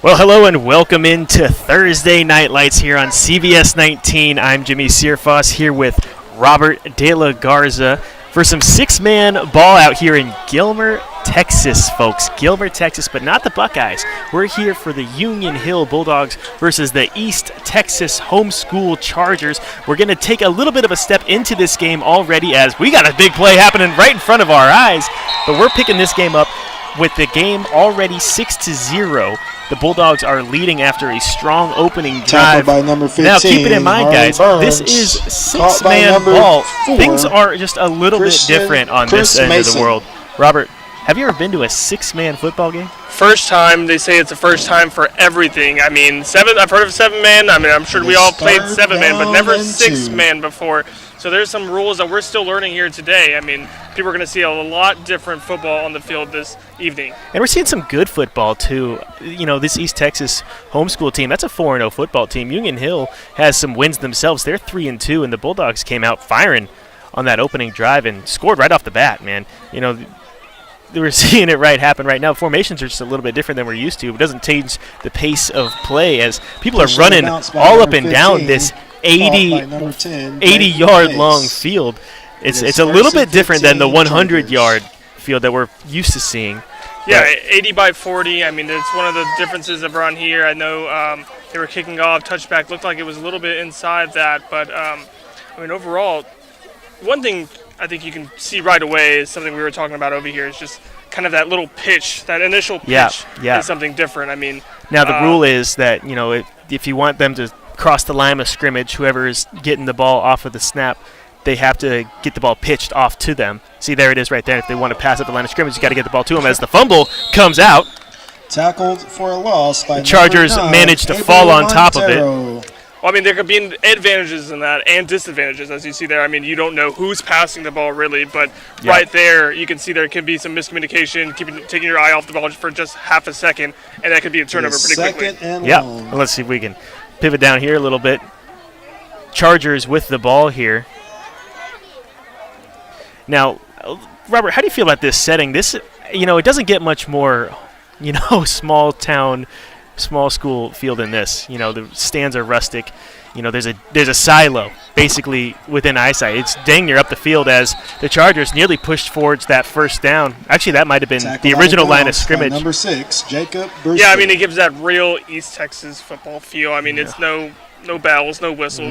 Well, hello and welcome into Thursday Night Lights here on CBS 19. I'm Jimmy Searfoss here with Robert De La Garza for some six-man ball out here in Gilmer, Texas, folks. Gilmer, Texas, but not the Buckeyes. We're here for the Union Hill Bulldogs versus the East Texas Homeschool Chargers. We're going to take a little bit of a step into this game already as we got a big play happening right in front of our eyes, but we're picking this game up with the game already 6-0. The Bulldogs are leading after a strong opening drive. By number 15, now, keep it in mind, guys, Burns. this is six-man ball. 4, Things are just a little bit different on this end of the world. Robert, have you ever been to a six-man football game? First time. They say it's the first time for everything. I mean, I've heard of seven-man. I mean, I'm sure we all played seven-man, but never six-man before. So there's some rules that we're still learning here today. I mean, people are going to see a lot different football on the field this evening. And we're seeing some good football, too. You know, this East Texas homeschool team, that's a 4-0 football team. Union Hill has some wins themselves. They're 3-2, and the Bulldogs came out firing on that opening drive and scored right off the bat, man. You know, we're seeing it happen right now. Formations are just a little bit different than we're used to. It doesn't change the pace of play as people are running all up and down this 80-yard long field. It's a little bit different than the 100-yard field that we're used to seeing. Yeah, 80 by 40. I mean, it's one of the differences around here. I know they were kicking off. Touchback looked like it was a little bit inside that. But, I mean, overall, one thing I think you can see right away is something we were talking about over here is just kind of that little pitch, that initial pitch is something different. I mean, now the rule is that, you know, if you want them to cross the line of scrimmage, whoever is getting the ball off of the snap, they have to get the ball pitched off to them. See, there it is right there. If they want to pass up the line of scrimmage, you got to get the ball to them as the fumble comes out. Tackled for a loss by the Chargers managed to fall on top of it. Well, I mean, there could be advantages in that and disadvantages, as you see there. I mean, you don't know who's passing the ball really, but right there, you can see there can be some miscommunication, taking your eye off the ball for just half a second, and that could be a turnover pretty quickly. Yeah, well, let's see if we can pivot down here a little bit. Chargers with the ball here. Now, Robert, how do you feel about this setting? This, you know, it doesn't get much more, you know, small school field than this. You know, the stands are rustic. You know, there's a silo basically within eyesight. It's dang near up the field as the Chargers nearly pushed forwards that first down. Actually, that might have been the original line of scrimmage. Number 6, Jacob Brewster. Yeah, I mean, it gives that real East Texas football feel. I mean, it's no bells, no whistles.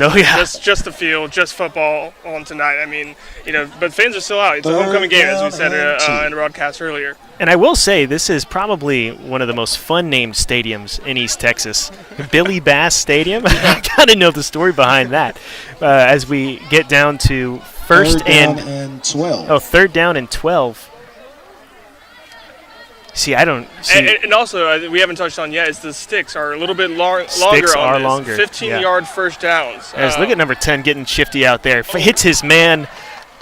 Just the field, just football on tonight. I mean, you know, but fans are still out. It's a homecoming game, as we said in the broadcast earlier. And I will say, this is probably one of the most fun-named stadiums in East Texas. Billy Bass Stadium. I kind of know the story behind that. As we get down to third down and 12. Oh, third down and 12. See, I don't see. And also, we haven't touched on yet, is the sticks are a little bit longer sticks on are this. longer. 15-yard first downs. Look at number 10 getting shifty out there. Hits his man.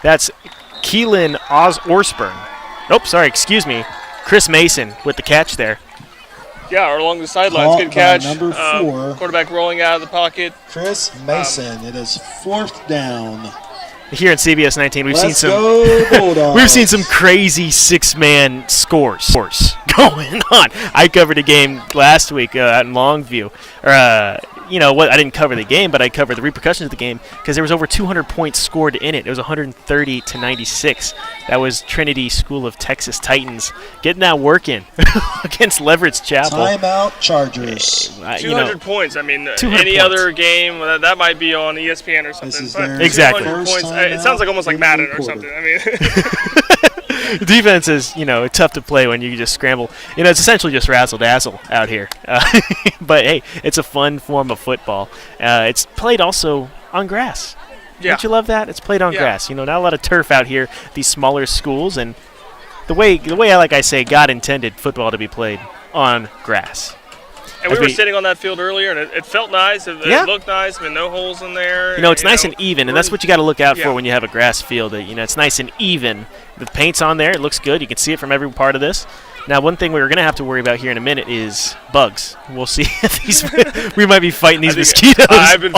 That's Keelan Osborne. Nope, sorry, excuse me. Chris Mason with the catch there. Yeah, or along the sidelines. Good catch. Number 4. Quarterback rolling out of the pocket. Chris Mason. It is 4th down. Here in CBS 19, we've seen some crazy six-man scores going on. I covered a game last week out in Longview. You know what? I didn't cover the game, but I covered the repercussions of the game because there was over 200 points scored in it. It was 130-96. That was Trinity School of Texas Titans getting that work in against Leverett's Chapel. Timeout Chargers. 200 points. I mean, any other game that might be on ESPN or something. But exactly. 200 points. It sounds like almost like Madden or something. I mean. Defense is, you know, tough to play when you just scramble. You know, it's essentially just razzle-dazzle out here. But, hey, it's a fun form of football. It's played also on grass. Yeah. Don't you love that? It's played on grass. You know, not a lot of turf out here, these smaller schools. And the way like I say, God intended football to be played on grass. And we were sitting on that field earlier, and it felt nice. It looked nice. I mean, no holes in there. You know, it's nice and even, and that's what you got to look out for when you have a grass field. You know, it's nice and even. The paint's on there. It looks good. You can see it from every part of this. Now, one thing we're going to have to worry about here in a minute is bugs. We'll see if we might be fighting these mosquitoes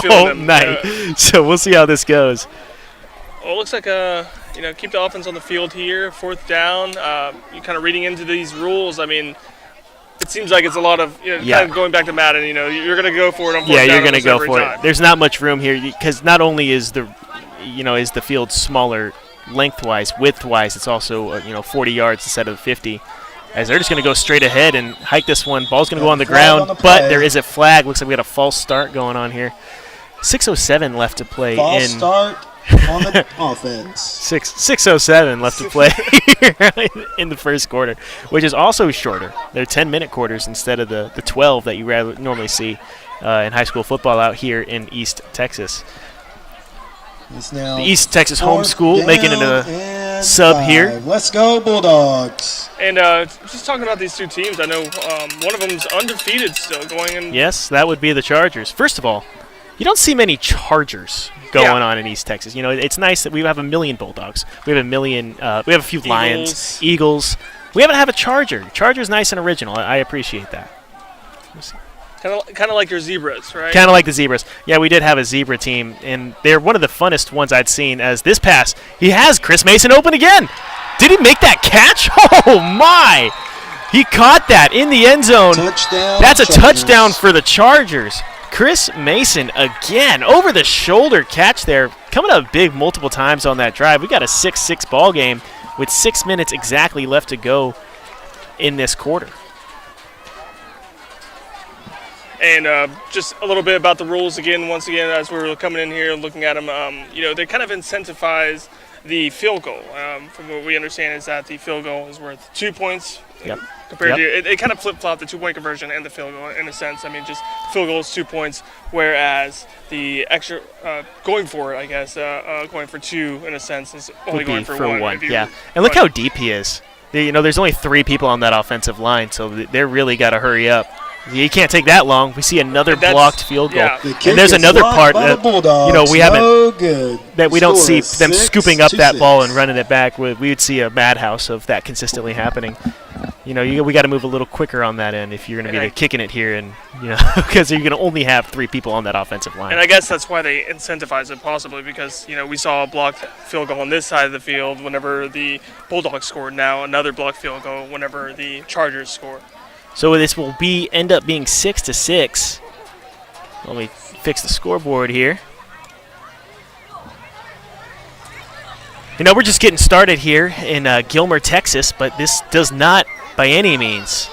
all night. So we'll see how this goes. Well, it looks like keep the offense on the field here. 4th down. You kind of reading into these rules. I mean, it seems like it's a lot of kind of going back to Madden. You're going to go for it. On you're going to go for time. it. There's not much room here because not only is the field smaller lengthwise, widthwise, it's also 40 yards instead of 50. As they're just going to go straight ahead and hike this one. Ball's going to go on the ground, but there is a flag. Looks like we had a false start going on here. 6:07 left to play. False start on the offense. 6:07 left to play in the first quarter, which is also shorter. They're 10-minute quarters instead of the 12 that you normally see in high school football out here in East Texas. The East Texas homeschool making it a sub here. Let's go Bulldogs. And just talking about these two teams, I know one of them's undefeated still going in. Yes, that would be the Chargers. First of all, you don't see many Chargers going on in East Texas. It's nice that we have a million Bulldogs. We have a few Lions, Eagles. We haven't had a Charger. Charger's nice and original. I appreciate that. Kind of like your Zebras, right? Kind of like the Zebras. Yeah, we did have a Zebra team, and they're one of the funnest ones I'd seen. As this pass, he has Chris Mason open again. Did he make that catch? Oh, my. He caught that in the end zone. Touchdown. That's a touchdown for the Chargers. Chris Mason again, over the shoulder catch there, coming up big multiple times on that drive. We got a 6-6 ball game with 6 minutes exactly left to go in this quarter. And just a little bit about the rules once again, as we're coming in here and looking at them, they kind of incentivize the field goal. From what we understand is that the field goal is worth 2 points. Yep. Compared to it kind of flip-flopped the 2-point conversion and the field goal in a sense. I mean, just field goal is 2 points, whereas the extra going for it, I guess, going for 2 in a sense is only going for 1. Yeah, and look how deep he is. There's only 3 people on that offensive line, so they really got to hurry up. You can't take that long. We see another blocked field goal, and there's another part that we haven't that we don't see them scooping up that ball and running it back. We would see a madhouse of that consistently happening. We got to move a little quicker on that end if you're going to be kicking it here, and because you're going to only have 3 people on that offensive line. And I guess that's why they incentivize it possibly because we saw a blocked field goal on this side of the field whenever the Bulldogs scored. Now another blocked field goal whenever the Chargers scored. So this will end up being 6-6. Let me fix the scoreboard here. We're just getting started here in Gilmer, Texas, but this does not by any means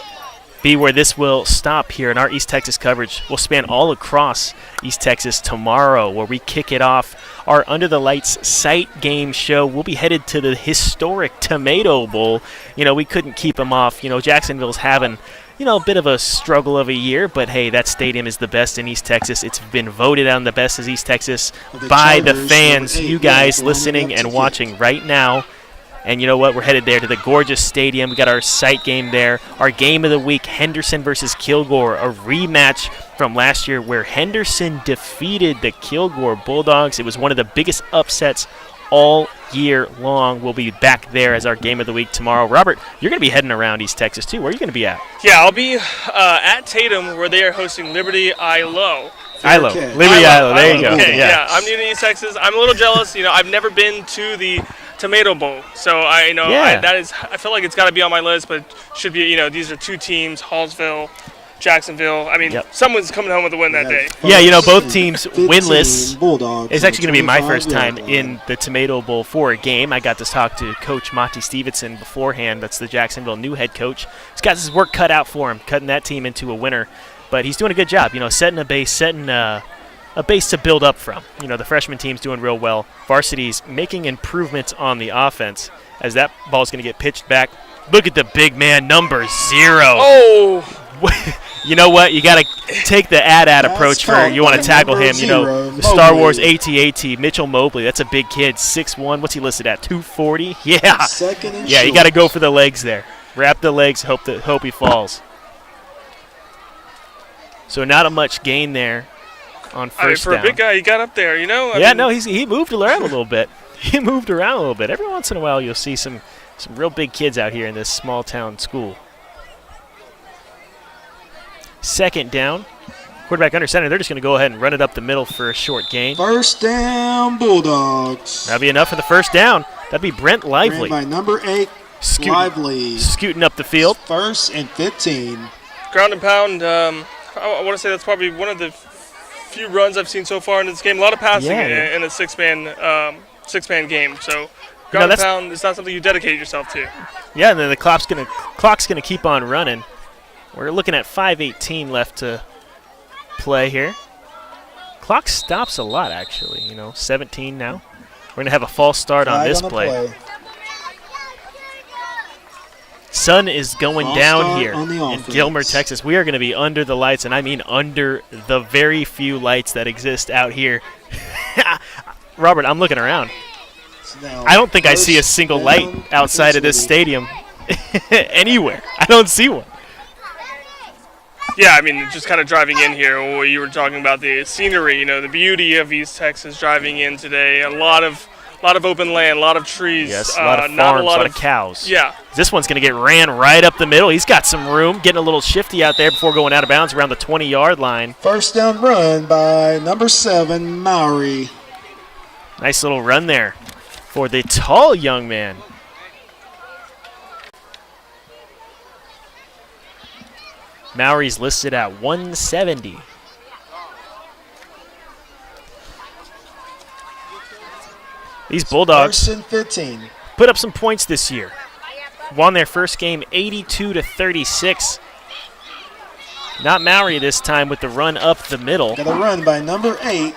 be where this will stop here in our East Texas coverage. We'll span all across East Texas tomorrow where we kick it off our Under the Lights sight game show. We'll be headed to the historic Tomato Bowl. We couldn't keep them off. Jacksonville's having a bit of a struggle of a year, but hey, that stadium is the best in East Texas. It's been voted on the best as East Texas by the fans, you guys listening and watching right now. And you know what? We're headed there to the gorgeous stadium. We got our sight game there. Our game of the week, Henderson versus Kilgore, a rematch from last year where Henderson defeated the Kilgore Bulldogs. It was one of the biggest upsets all year long. We'll be back there as our game of the week tomorrow. Robert, you're going to be heading around East Texas too. Where are you going to be at? Yeah, I'll be at Tatum where they are hosting Liberty ILO. Liberty ILO. There you go. Okay, yeah, I'm new to East Texas. I'm a little jealous. I've never been to the Tomato Bowl, so I feel like it's got to be on my list, but it should be. These are 2 teams, Hallsville, Jacksonville. I mean, someone's coming home with a win that day. Yeah, both teams winless. Bulldogs. It's actually going to be my first time in the Tomato Bowl for a game. I got to talk to Coach Monty Stevenson beforehand. That's the Jacksonville new head coach. He's got his work cut out for him, cutting that team into a winner. But he's doing a good job, setting a base, a base to build up from. The freshman team's doing real well. Varsity's making improvements on the offense as that ball's going to get pitched back. Look at the big man, number 0. Oh! You know what? You got to take the ad approach for you want to tackle him. Star Wars AT-AT, Mitchell Mobley. That's a big kid, 6'1". What's he listed at? 240? Yeah. Yeah, you got to go for the legs there. Wrap the legs, hope he falls. So not a much gain there on first down. For a big guy, he got up there, he moved around a little bit. Every once in a while you'll see some real big kids out here in this small town school. Second down. Quarterback under center. They're just going to go ahead and run it up the middle for a short gain. First down, Bulldogs. That'll be enough for the first down. That'd be Brent Lively. Ran by number 8, Lively. Scooting up the field. 1st and 15. Ground and pound. I want to say that's probably one of the few runs I've seen so far in this game. A lot of passing in a six-man game. So ground and pound is not something you dedicate yourself to. Yeah, and then the clock's gonna keep on running. We're looking at 5:18 left to play here. Clock stops a lot, actually. 17 now. We're going to have a false start on this play. Sun is going down here in Gilmer, Texas. We are going to be under the lights, and I mean under the very few lights that exist out here. Robert, I'm looking around. I don't think I see a single light outside of this stadium anywhere. I don't see one. Yeah, I mean, just kind of driving in here, you were talking about the scenery, the beauty of East Texas driving in today. A lot of open land, a lot of trees. Yes, a lot of farms, a lot of cows. Yeah. This one's going to get ran right up the middle. He's got some room, getting a little shifty out there before going out of bounds around the 20-yard line. First down run by number 7, Maury. Nice little run there for the tall young man. Maury's listed at 170. These Bulldogs put up some points this year. Won their first game 82-36. Not Maury this time with the run up the middle. Got a run by number 8,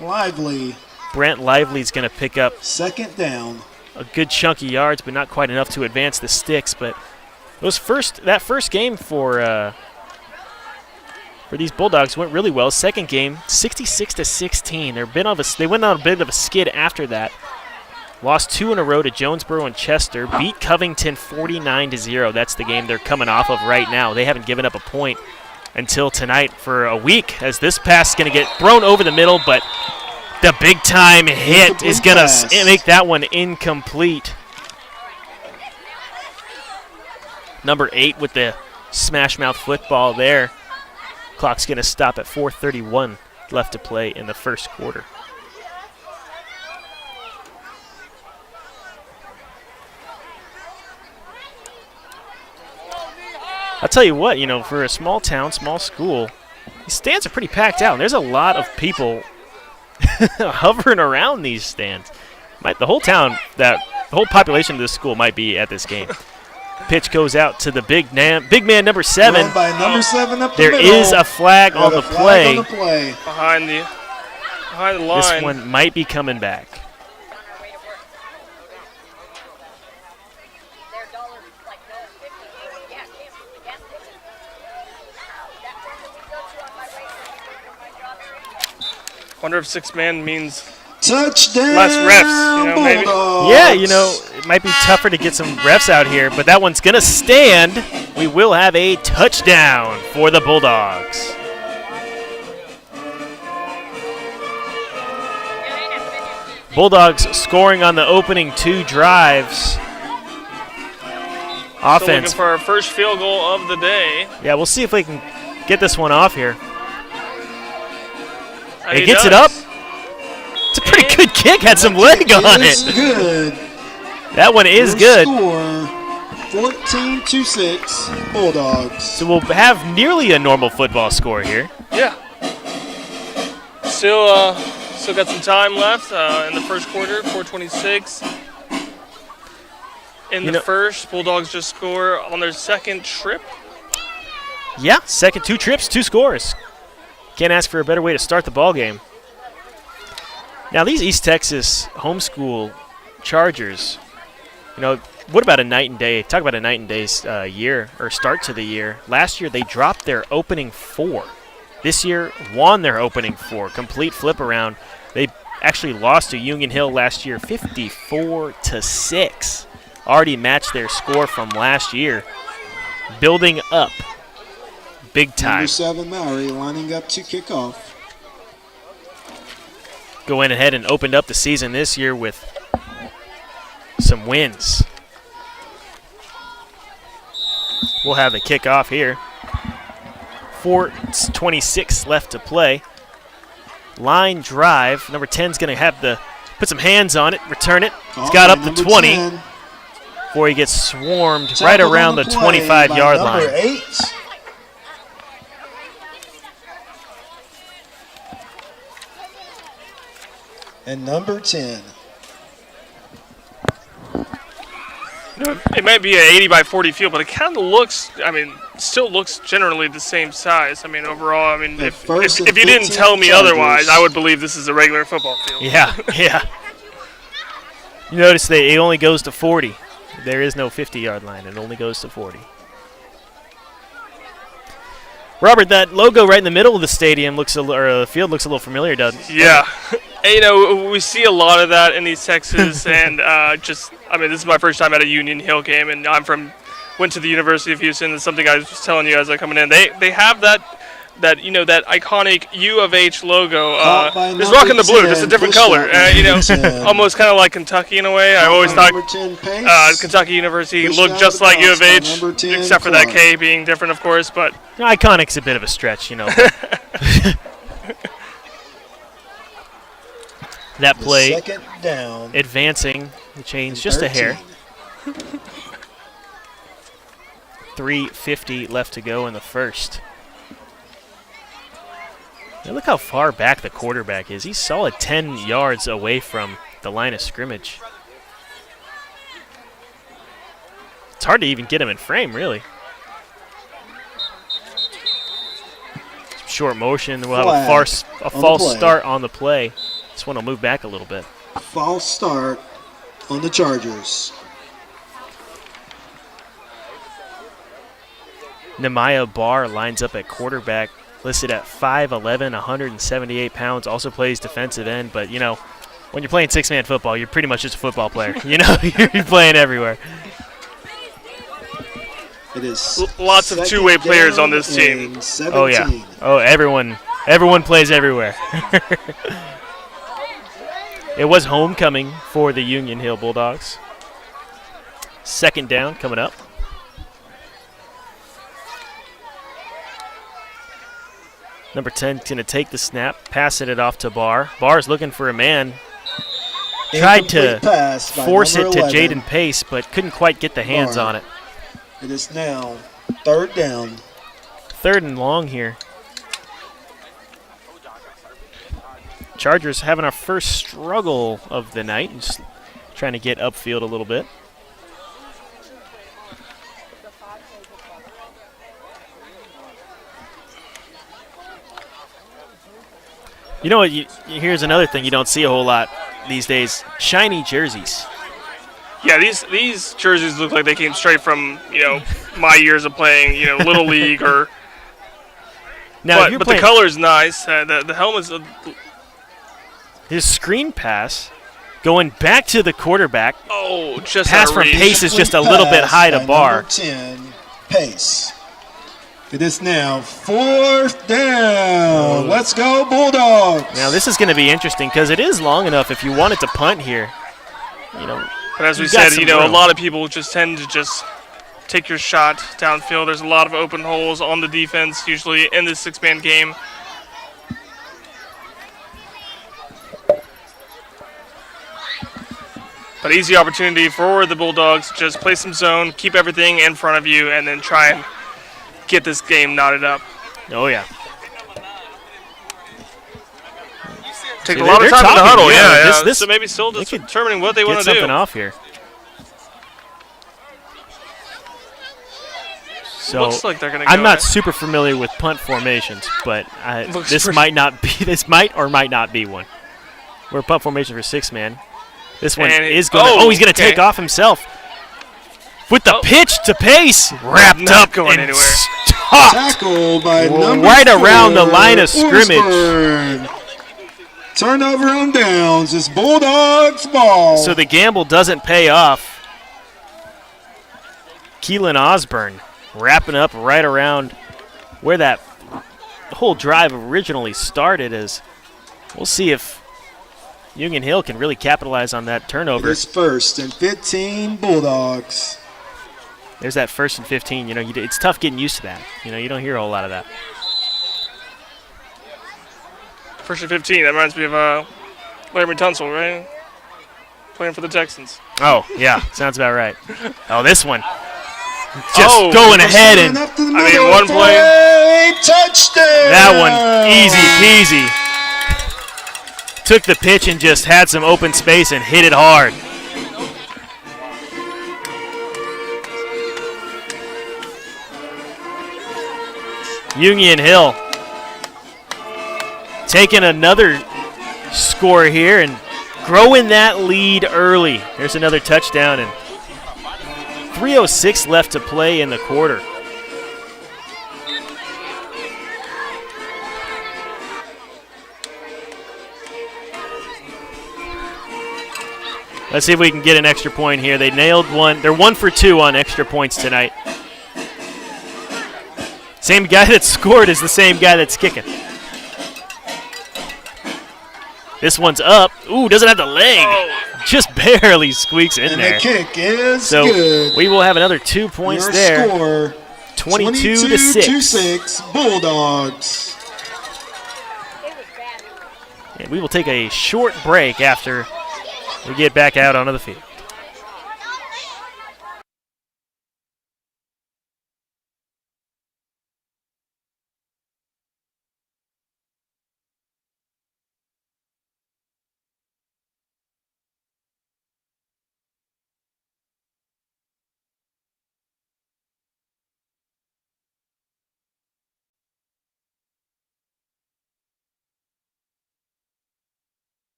Lively. Brent Lively's going to pick up second down. A good chunk of yards, but not quite enough to advance the sticks. But that first game for these Bulldogs went really well. Second game, 66-16. They went on a bit of a skid after that. Lost 2 in a row to Jonesboro and Chester. Beat Covington 49-0. That's the game they're coming off of right now. They haven't given up a point until tonight for a week, as this pass is going to get thrown over the middle, but the big-time hit is going to make that one incomplete. Number 8 with the smash-mouth football there. Clock's going to stop at 4:31 left to play in the first quarter. I'll tell you what, for a small town, small school, these stands are pretty packed out. And there's a lot of people hovering around these stands. The whole population of this school might be at this game. Pitch goes out to the big man number 7. Run by number 7 up the there middle. is a flag on the play. Behind the line. This one might be coming back. Wonder if 6-man means touchdown. Less refs, maybe. Yeah, it might be tougher to get some refs out here, but that one's going to stand. We will have a touchdown for the Bulldogs. Bulldogs scoring on the opening 2 drives. Offense. Still looking for our first field goal of the day. Yeah, we'll see if we can get this one off here. And he gets it up. It's a pretty good kick. Had some leg on it. Good. That one is good. Score 14-6 Bulldogs. So we'll have nearly a normal football score here. Yeah. Still got some time left in the first quarter. 4:26. In the first, Bulldogs just score on their second trip. Yeah, second 2 trips, 2 scores. Can't ask for a better way to start the ball game. Now these East Texas homeschool Chargers, what about a night and day? Talk about a night and day year or start to the year. Last year they dropped their opening 4. This year won their opening 4. Complete flip around. They actually lost to Union Hill last year 54-6. Already matched their score from last year. Building up big time. Number 7 Maury lining up to kick off. Going ahead and opened up the season this year with some wins. We'll have the kickoff here. 4:26 left to play. Line drive. Number 10's going to have to put some hands on it, return it. He's got up to 20 before he gets swarmed right around the 25-yard line. Number 8, and number 10. It might be an 80 by 40 field, but it kind of looks, I mean, still looks generally the same size. I mean, overall, I mean, if you didn't tell me otherwise, I would believe this is a regular football field. Yeah, yeah. You notice it only goes to 40. There is no 50-yard line. It only goes to 40. Robert, that logo right in the middle of the stadium or the field looks a little familiar, doesn't it? Yeah. And, you know, we see a lot of that in East Texas, and I mean, this is my first time at a Union Hill game, and went to the University of Houston. It's something I was just telling you as I coming in. They have that you know, that iconic U of H logo. Just rocking the blue, just a different color. You know, almost kind of like Kentucky in a way. I always thought Kentucky University looked just like U of H, except for that K being different, of course. But iconic's a bit of a stretch, you know. That play, second down, advancing the chains just a hair. 3:50 left to go in the first. Now look how far back the quarterback is. He's solid 10 yards away from the line of scrimmage. It's hard to even get him in frame, really. Short motion. We'll have a false start on the play. This one will move back a little bit. False start on the Chargers. Nehemiah Barr lines up at quarterback, listed at 5'11", 178 pounds, also plays defensive end. But, you know, when you're playing six-man football, you're pretty much just a football player. You know, you're playing everywhere. It is lots of two-way players on this team. 17. Oh, yeah. Oh, everyone plays everywhere. It was homecoming for the Union Hill Bulldogs. Second down coming up. Number 10 going to take the snap, passing it off to Barr. Barr's looking for a man. Tried to force it to Jaden Pace, but couldn't quite get the hands on it. It is now third down. Third and long here. Chargers having our first struggle of the night, just trying to get upfield a little bit. You know what? Here's another thing you don't see a whole lot these days: shiny jerseys. Yeah, these jerseys look like they came straight from, you know, my years of playing, you know, Little League or. Now, but the color's nice. The helmet's. His screen pass going back to the quarterback. Oh, just pass from Pace is just a little bit high to Barr. 10, Pace. It is now fourth down. Let's go, Bulldogs. Now, this is going to be interesting because it is long enough if you wanted to punt here. You know, but as we said, you know, a lot of people just tend to just take your shot downfield. There's a lot of open holes on the defense, usually in this six-man game. But easy opportunity for the Bulldogs. Just play some zone, keep everything in front of you, and then try and get this game knotted up. Oh, yeah. Take a lot of time in the huddle, yeah. So maybe still just determining what they want to do. Get something off here. So looks like they're going to go. I'm not super familiar with punt formations, but this might or might not be one. We're a punt formation for six-man. This one is going to. Oh, he's going to take off himself. With the pitch to Pace. Wrapped up going and anywhere. Tackled by number right 4, around the line of scrimmage. Osborne. Turnover on downs. It's Bulldogs ball. So the gamble doesn't pay off. Keelan Osborne wrapping up right around where that whole drive originally started. As we'll see if Union Hill can really capitalize on that turnover. It is first and 15 Bulldogs. There's that first and 15. You know, it's tough getting used to that. You know, you don't hear a whole lot of that. First and 15. That reminds me of Larry Tunsil, right? Playing for the Texans. Oh, yeah. Sounds about right. Oh, this one. Just going ahead and, one play. Touchdown. That one, easy peasy. took the pitch and just had some open space and hit it hard. Union Hill taking another score here and growing that lead early. There's another touchdown and 3:06 left to play in the quarter. Let's see if we can get an extra point here. They nailed one. They're 1 for 2 on extra points tonight. Same guy that scored is the same guy that's kicking. This one's up. Ooh, doesn't have the leg. Just barely squeaks in there. And the kick is so good. We will have another 2 points Your there. Score, 22-6. Bulldogs. And we will take a short break after we get back out onto the field.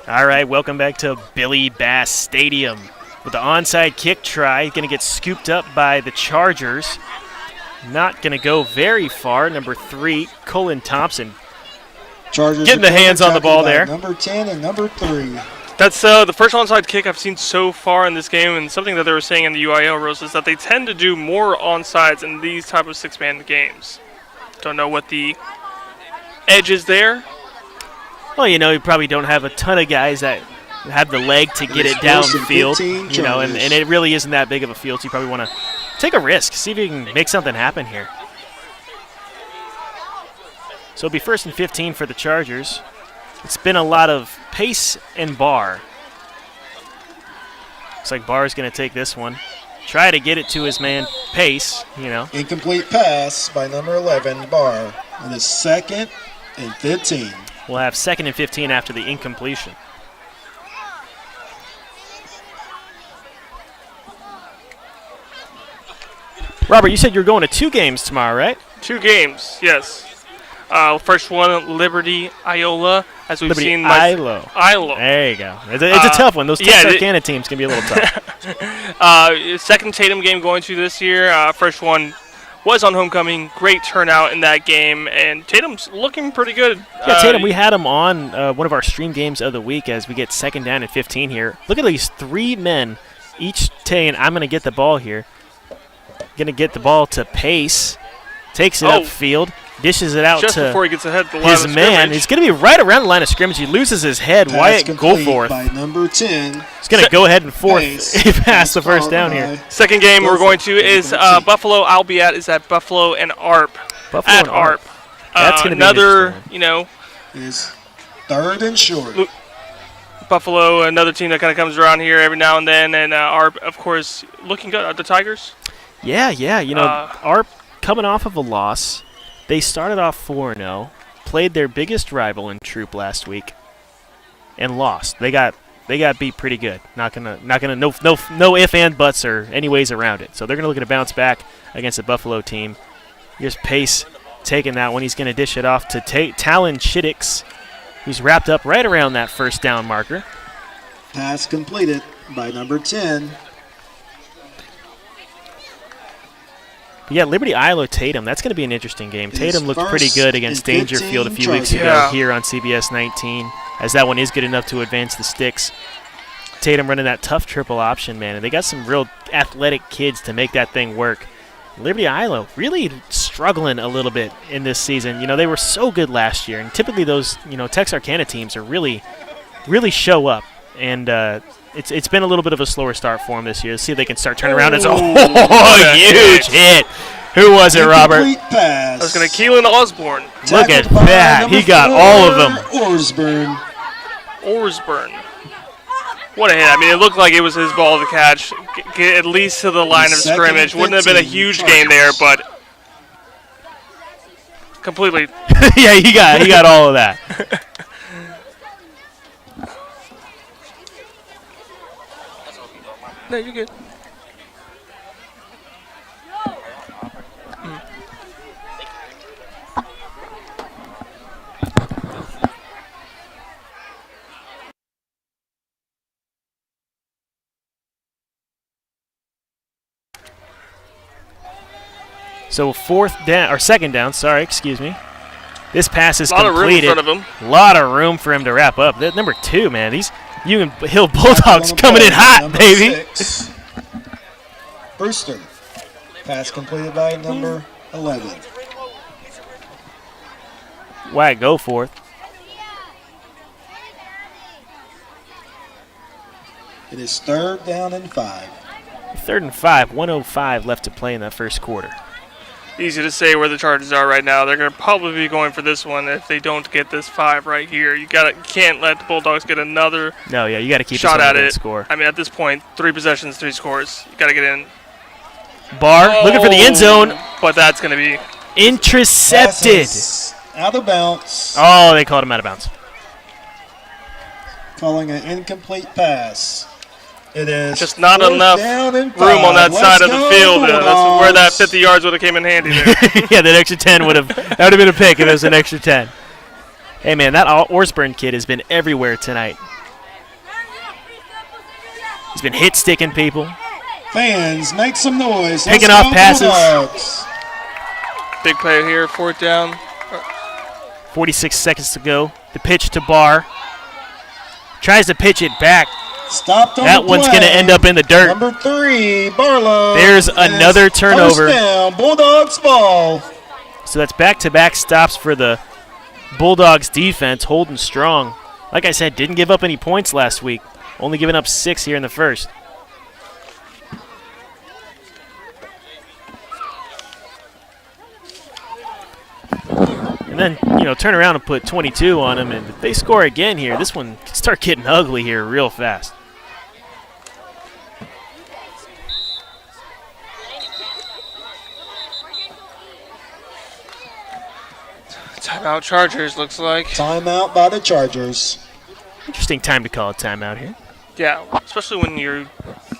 All right, welcome back to Billy Bass Stadium. With the onside kick try, going to get scooped up by the Chargers. Not going to go very far. Number 3, Colin Thompson. Chargers getting the hands on the ball there. Number 10 and number 3. That's the first onside kick I've seen so far in this game, and something that they were saying in the UIL, Rose, is that they tend to do more onsides in these type of six-man games. Don't know what the edge is there. Well, you know, you probably don't have a ton of guys that have the leg to get it downfield, you know, and it really isn't that big of a field, so you probably want to take a risk, see if you can make something happen here. So it'll be 1st and 15 for the Chargers. It's been a lot of pace and Barr. Looks like Barr's going to take this one. Try to get it to his man, Pace, you know. Incomplete pass by number 11, Barr. And it's 2nd and 15. We'll have 2nd and 15 after the incompletion. Robert, you said you're going to 2 games tomorrow, right? 2 games, yes. First one, Liberty Iola, as we've seen. Ilo. There you go. It's a tough one. Those Texarkana teams can be a little tough. Second Tatum game going to this year. First one was on homecoming. Great turnout in that game, and Tatum's looking pretty good. Yeah, Tatum, we had him on one of our stream games of the week as we get 2nd down and 15 here. Look at these 3 men, each saying, I'm going to get the ball here. Going to get the ball to Pace. Takes it upfield. Dishes it out just to before he gets ahead the line his of man. He's going to be right around the line of scrimmage. He loses his head. Wyatt Goforth. By number 10. He's going to go ahead and pass the first down here. Second game we're going to is Buffalo. I'll be at is at Buffalo and ARP. Buffalo and ARP. That's going to be another, you know. Is 3rd and short. Buffalo, another team that kind of comes around here every now and then, and ARP, of course, looking good. The Tigers. Yeah. You know, ARP coming off of a loss. They started off 4-0, played their biggest rival in Troop last week, and lost. They got beat pretty good. No if and buts or any ways around it. So they're gonna look to bounce back against the Buffalo team. Here's Pace taking that one. He's gonna dish it off to Talon Chittix, who's wrapped up right around that first down marker. Pass completed by number 10. Yeah, Liberty Iowa Tatum. That's going to be an interesting game. Tatum looked pretty good against Dangerfield a few weeks ago here on CBS 19, as that one is good enough to advance the sticks. Tatum running that tough triple option, man, and they got some real athletic kids to make that thing work. Liberty Iowa really struggling a little bit in this season. You know, they were so good last year, and typically those, you know, Texarkana teams are really show up. And it's been a little bit of a slower start for them this year. Let's see if they can start turning around. It's a huge hit. Who was it, Robert? I was going to Keelan Osborne. Look at that. He got all of them. Orsburn. What a hit. I mean, it looked like it was his ball to catch. Get at least to the line of scrimmage. Wouldn't have been a huge gain there, but completely. Yeah, he got all of that. No, you're good. So second down, sorry, excuse me. This pass is completed. A lot of room in front of him. A lot of room for him to wrap up. That number 2, man. These Union Hill Bulldogs coming in hot, baby. 6. Brewster. Pass completed by number 11. Wag, go forth. It is 3rd down and 5. 3rd and 5, 1:05 left to play in that first quarter. Easy to say where the Chargers are right now. They're going to probably be going for this one if they don't get this 5 right here. You can't let the Bulldogs get another No, yeah, you got to keep shot at it. Score. I mean, at this point, 3 possessions, 3 scores. You got to get in. Barr looking for the end zone. But that's going to be intercepted. Out of bounds. Oh, they called him out of bounds. Calling an incomplete pass. It is just not enough room on that side of the field. That's where that 50 yards would have came in handy there. Yeah, that extra 10 would have been a pick if it was an extra 10. Hey, man, that Orsburn kid has been everywhere tonight. He's been hit-sticking people. Fans, make some noise. Picking off passes. Bulldogs. Big play here, 4th down. 46 seconds to go. The pitch to Barr. Tries to pitch it back. Stopped on that one's going to end up in the dirt. Number 3, Barlow. There's another turnover. First down, Bulldogs ball. So that's back-to-back stops for the Bulldogs defense, holding strong. Like I said, didn't give up any points last week. Only giving up 6 here in the first. And then, you know, turn around and put 22 on them. And if they score again here, this one can start getting ugly here real fast. Timeout Chargers, looks like. Timeout by the Chargers. Interesting time to call a timeout here. Yeah, especially when you're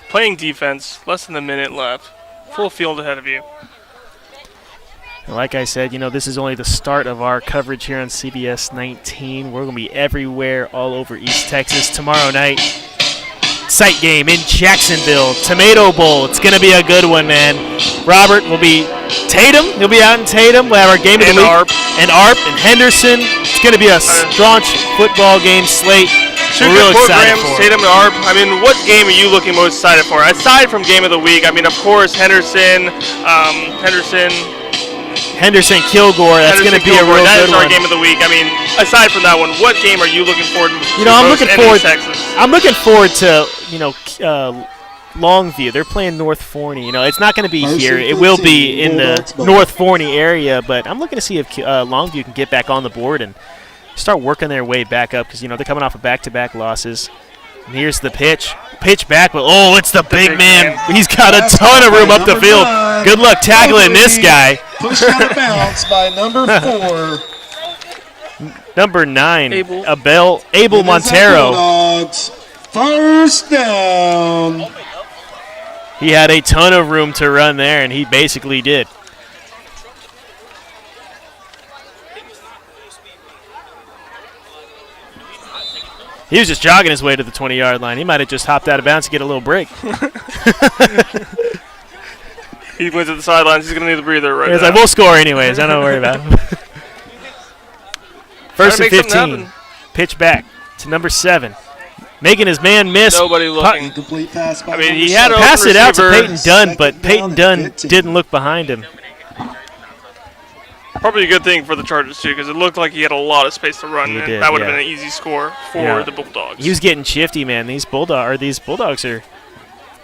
playing defense, less than a minute left, full field ahead of you. Like I said, you know, this is only the start of our coverage here on CBS 19. We're going to be everywhere all over East Texas tomorrow night. Site game in Jacksonville, Tomato Bowl. It's going to be a good one, man. Robert will be Tatum. He'll be out in Tatum. We'll have our game of the week. And Arp and Henderson. It's going to be a staunch football game slate. We're real excited for Tatum and Arp. I mean, what game are you looking most excited for? Aside from game of the week, I mean, of course, Henderson, Kilgore. That's going to be a real good one. That is our game of the week. I mean, aside from that one, what game are you looking forward to? You know, I'm looking forward to, you know, Longview. They're playing North Forney. You know, it's not going to be here. It will be in the North Forney area, but I'm looking to see if Longview can get back on the board and start working their way back up because, you know, they're coming off of back-to-back losses. And here's the pitch. Pitch back, but it's the big man. He's got a ton of room up the field. Good luck tackling this guy. Pushed out of bounds by number 4. Number 9, Abel Montero. First down. He had a ton of room to run there, and he basically did. He was just jogging his way to the 20-yard line. He might have just hopped out of bounds to get a little break. He went to the sidelines. He's going to need a breather right now. He's like, we'll score anyways. I don't worry about it. First and 15. Pitch back to number 7. Making his man miss. Nobody looking. Complete pass by he had a pass it out to Peyton Dunn, but Peyton Dunn didn't look behind him. Probably a good thing for the Chargers, too, because it looked like he had a lot of space to run. He And did, that would have yeah. been an easy score for the Bulldogs. He was getting shifty, man. These Bulldogs are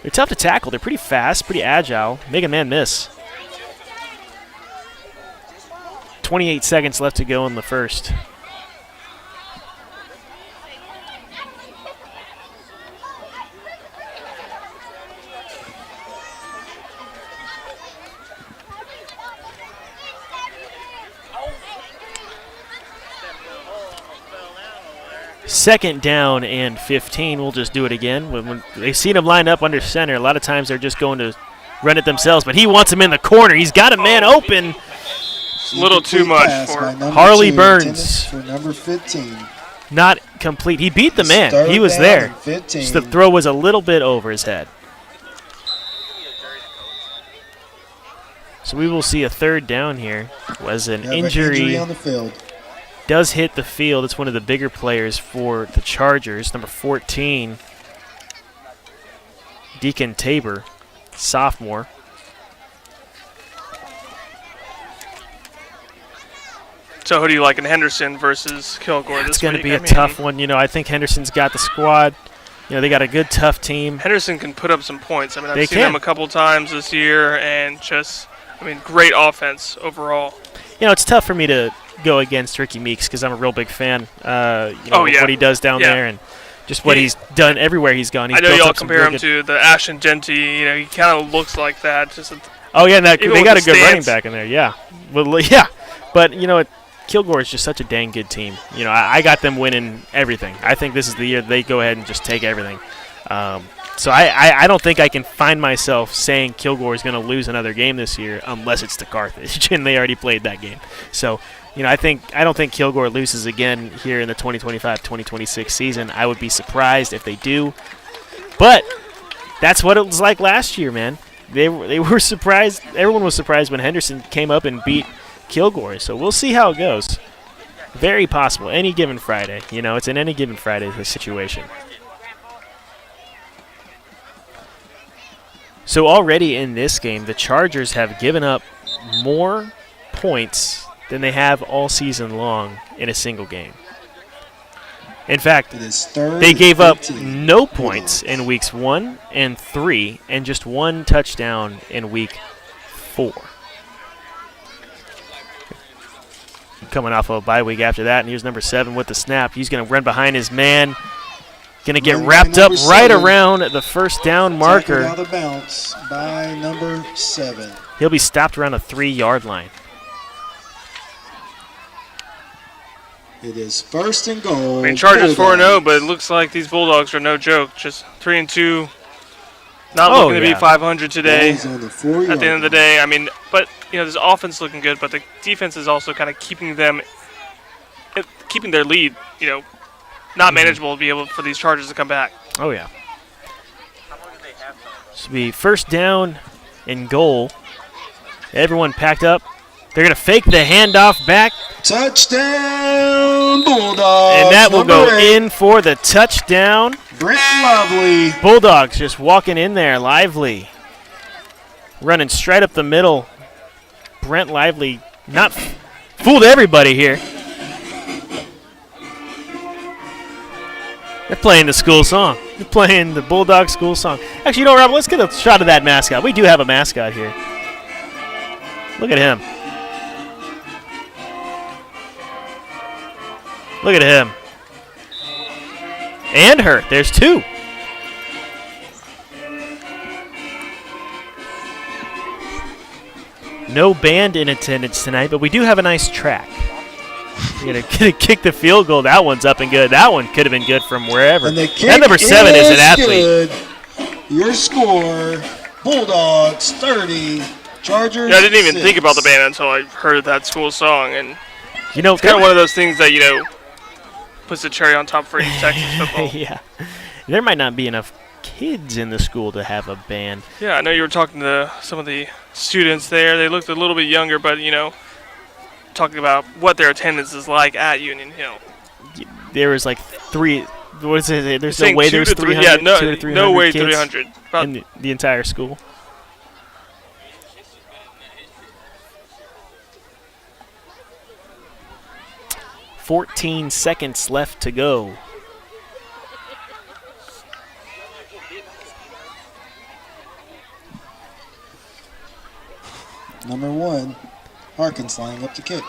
they're tough to tackle. They're pretty fast, pretty agile. Make a man miss. 28 seconds left to go in the first. Second down and 15. We'll just do it again. When they've seen him line up under center, a lot of times they're just going to run it themselves. But he wants him in the corner. He's got a man open. It's a little too much for Harley Burns. For number 15. Not complete. He beat the man. He was there. Just the throw was a little bit over his head. So we will see a third down here. Was an injury on the field. Does hit the field. It's one of the bigger players for the Chargers. Number 14, Deacon Tabor, sophomore. So who do you like in Henderson versus Kilgore this week? It's going to be a tough one. You know, I think Henderson's got the squad. You know, they got a good, tough team. Henderson can put up some points. I mean, I've seen them a couple times this year, and just, I mean, great offense overall. You know, it's tough for me to go against Ricky Meeks because I'm a real big fan. What he does down there and just what he's done everywhere he's gone. He's I know y'all compare him to the Ashton Genty. You know, he kind of looks like that. They got a good running back in there. Yeah, well, yeah, but you know, Kilgore is just such a dang good team. You know, I got them winning everything. I think this is the year they go ahead and just take everything. So I don't think I can find myself saying Kilgore is going to lose another game this year unless it's to Carthage, and they already played that game. So, you know, I don't think Kilgore loses again here in the 2025-2026 season. I would be surprised if they do. But that's what it was like last year, man. They were surprised. Everyone was surprised when Henderson came up and beat Kilgore. So we'll see how it goes. Very possible. Any given Friday. You know, it's an any given Friday situation. So already in this game, the Chargers have given up more points than they have all season long in a single game. In fact, they gave up no points in weeks 1 and 3 and just one touchdown in week 4. Coming off of a bye week after that, and here's number 7 with the snap. He's going to run behind his man. Going to get wrapped up right around the first down marker. Out of bounds by number 7. He'll be stopped around the 3-yard line. It is first and goal. I mean, Chargers 4-0, but it looks like these Bulldogs are no joke. Just 3-2. Not looking to be 500 today. At the end of the day, I mean, but you know, this offense looking good, but the defense is also kind of keeping their lead, you know, not manageable to be able for these Chargers to come back. Oh yeah. This will be first down and goal. Everyone packed up. They're going to fake the handoff back. Touchdown, Bulldogs. And that will go in for the touchdown. Brent Lively. Bulldogs just walking in there, Lively. Running straight up the middle. Brent Lively not fooled everybody here. They're playing the school song. They're playing the Bulldog school song. Actually, you know, Rob, let's get a shot of that mascot. We do have a mascot here. Look at him. Look at him. And her. There's 2. No band in attendance tonight, but we do have a nice track. You're going to kick the field goal. That one's up and good. That one could have been good from wherever. And that number 7 is an athlete. Good. Your score, Bulldogs 30, Chargers I didn't even 6. think about the band until I heard that school song. And you know, it's kind of one of those things that, you know, puts the cherry on top for East Texas football. Yeah. There might not be enough kids in the school to have a band. Yeah, I know you were talking to some of the students there. They looked a little bit younger, but, you know, talking about what their attendance is like at Union Hill. There was like 3. What is it? There's no way there's 300. Yeah, 200 to 300 no way kids 300. In the entire school. 14 seconds left to go. Number 1, Harkins lining up to kick.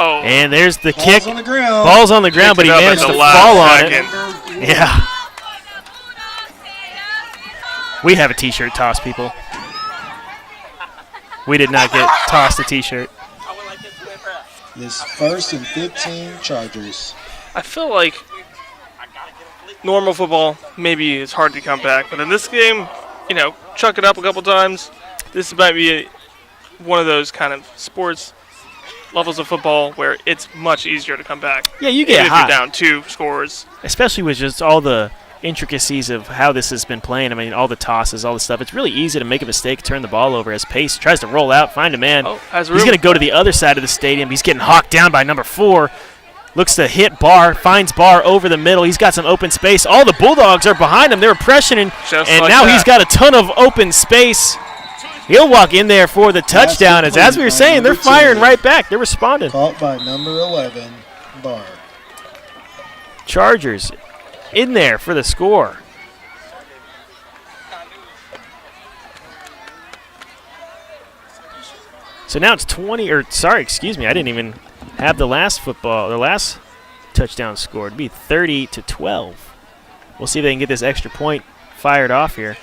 Oh, And there's the kick. Ball's on the ground. Ball's on the ground, but he Picked it up managed at to the last fall on second. it. Yeah. We have a T-shirt toss, people. We did not get tossed a T-shirt. This 1st and 15 Chargers. I feel like normal football, maybe it's hard to come back, but in this game, chuck it up a couple times. This might be one of those kind of sports levels of football where it's much easier to come back. Yeah, you Even get if hot. you're down 2 scores. Especially with just all the intricacies of how this has been playing. I mean, all the tosses, all the stuff. It's really easy to make a mistake, turn the ball over as Pace tries to roll out, find a man. Oh, has He's room. going to go to the other side of the stadium. He's getting hawked down by number 4. Looks to hit Barr, finds Barr over the middle. He's got some open space. All the Bulldogs are behind him. They're pressuring, Just and like now that. he's got a ton of open space. He'll walk in there for the touchdown. As we were saying, they're firing right back. They're responding. Caught by number 11, Barr. Chargers in there for the score. So now it's 20, or sorry, excuse me, I didn't even have the last touchdown scored. It'd be 30-12. We'll see if they can get this extra point fired off here.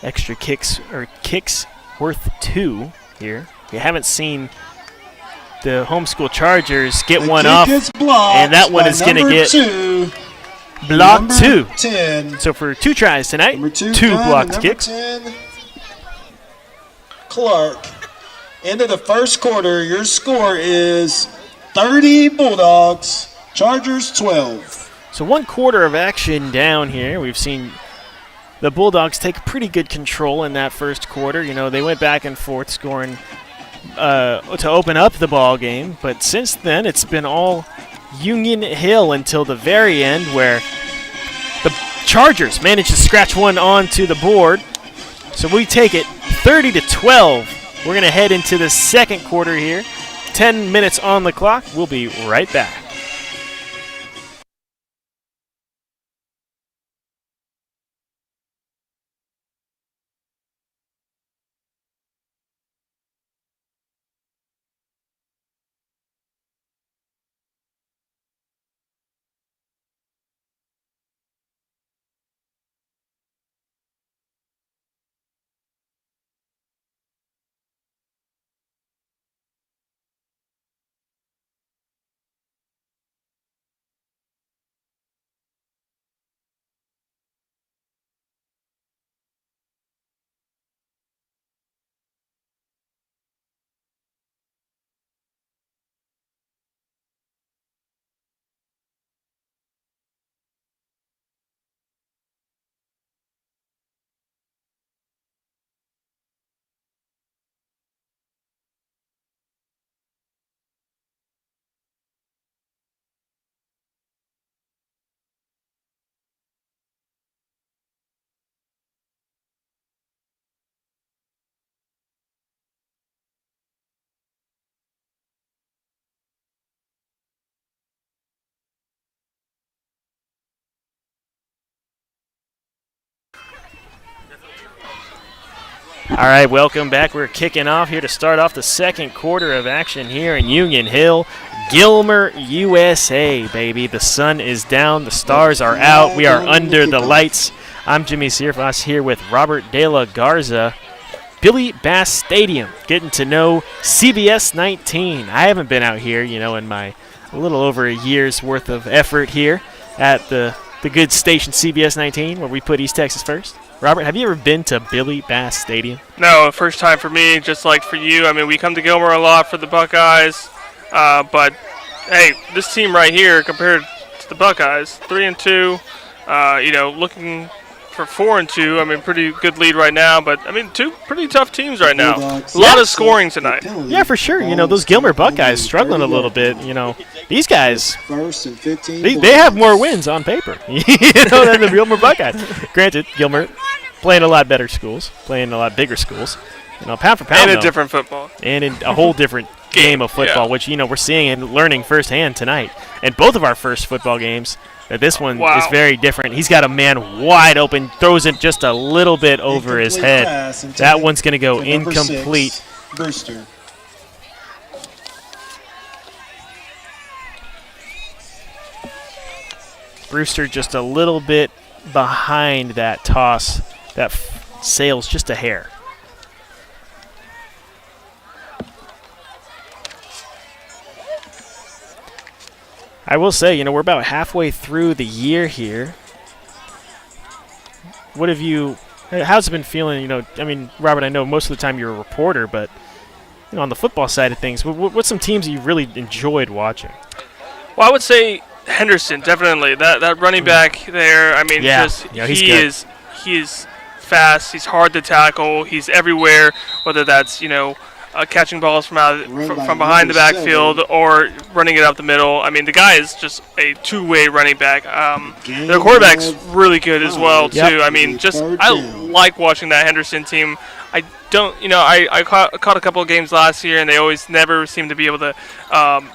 Extra kicks worth 2 here. We haven't seen the homeschool Chargers get The one kick off, is blocked and that one by is going to number get 2, blocked number 2. 10. So for 2 tries tonight, Number 2 2 Dunn, blocked number kicks. 10, Clark. Into the first quarter, your score is 30 Bulldogs, Chargers 12. So 1 quarter of action down here. We've seen the Bulldogs take pretty good control in that first quarter. They went back and forth scoring to open up the ball game, but since then it's been all Union Hill until the very end, where the Chargers managed to scratch one onto the board. So we take it 30-12. We're going to head into the second quarter here. 10 minutes on the clock. We'll be right back. All right, welcome back. We're kicking off here to start off the second quarter of action here in Union Hill. Gilmer, USA, baby. The sun is down. The stars are out. We are under the lights. I'm Jimmy Searfoss here with Robert De La Garza. Billy Bass Stadium, getting to know CBS 19. I haven't been out here, in my a little over a year's worth of effort here at the good station CBS 19, where we put East Texas first. Robert, have you ever been to Billy Bass Stadium? No, first time for me, just like for you. I mean, we come to Gilmer a lot for the Buckeyes, but hey, this team right here compared to the Buckeyes, 3-2, looking for 4-2. I mean, pretty good lead right now, but I mean, two pretty tough teams right now. Bulldogs. A lot of scoring tonight. Yeah, for sure. You know, those Gilmer Buckeyes struggling a little bit. You know, these guys, First and 15. they have more wins on paper, you know, than the Gilmer Buckeyes. Granted, Gilmer playing a lot better schools, playing a lot bigger schools. You know, pound for pound, And a different football. and in a whole different game of football, yeah. which, you know, we're seeing and learning firsthand tonight. And both of our first football games, that this one Wow. is very different. He's got a man wide open, throws it just a little bit over his Incomplete head. pass intended That one's going to go for number 6, incomplete. Brewster. Brewster just a little bit behind that toss. That sails just a hair. I will say, you know, we're about halfway through the year here. What have you, how's it been feeling? You know, I mean, Robert, I know most of the time you're a reporter, but, you know, on the football side of things, what's some teams that you really enjoyed watching? Well, I would say Henderson, definitely. That running back there, I mean, Yeah. just Yeah, he's he good. is fast. He's hard to tackle. He's everywhere, whether that's, you know, catching balls from behind the backfield or running it up the middle. I mean, the guy is just a two-way running back. Their quarterback's really good as well, too. Yep. I mean, I like watching that Henderson team. I don't, you know, I caught a couple of games last year, and they always never seem to be able to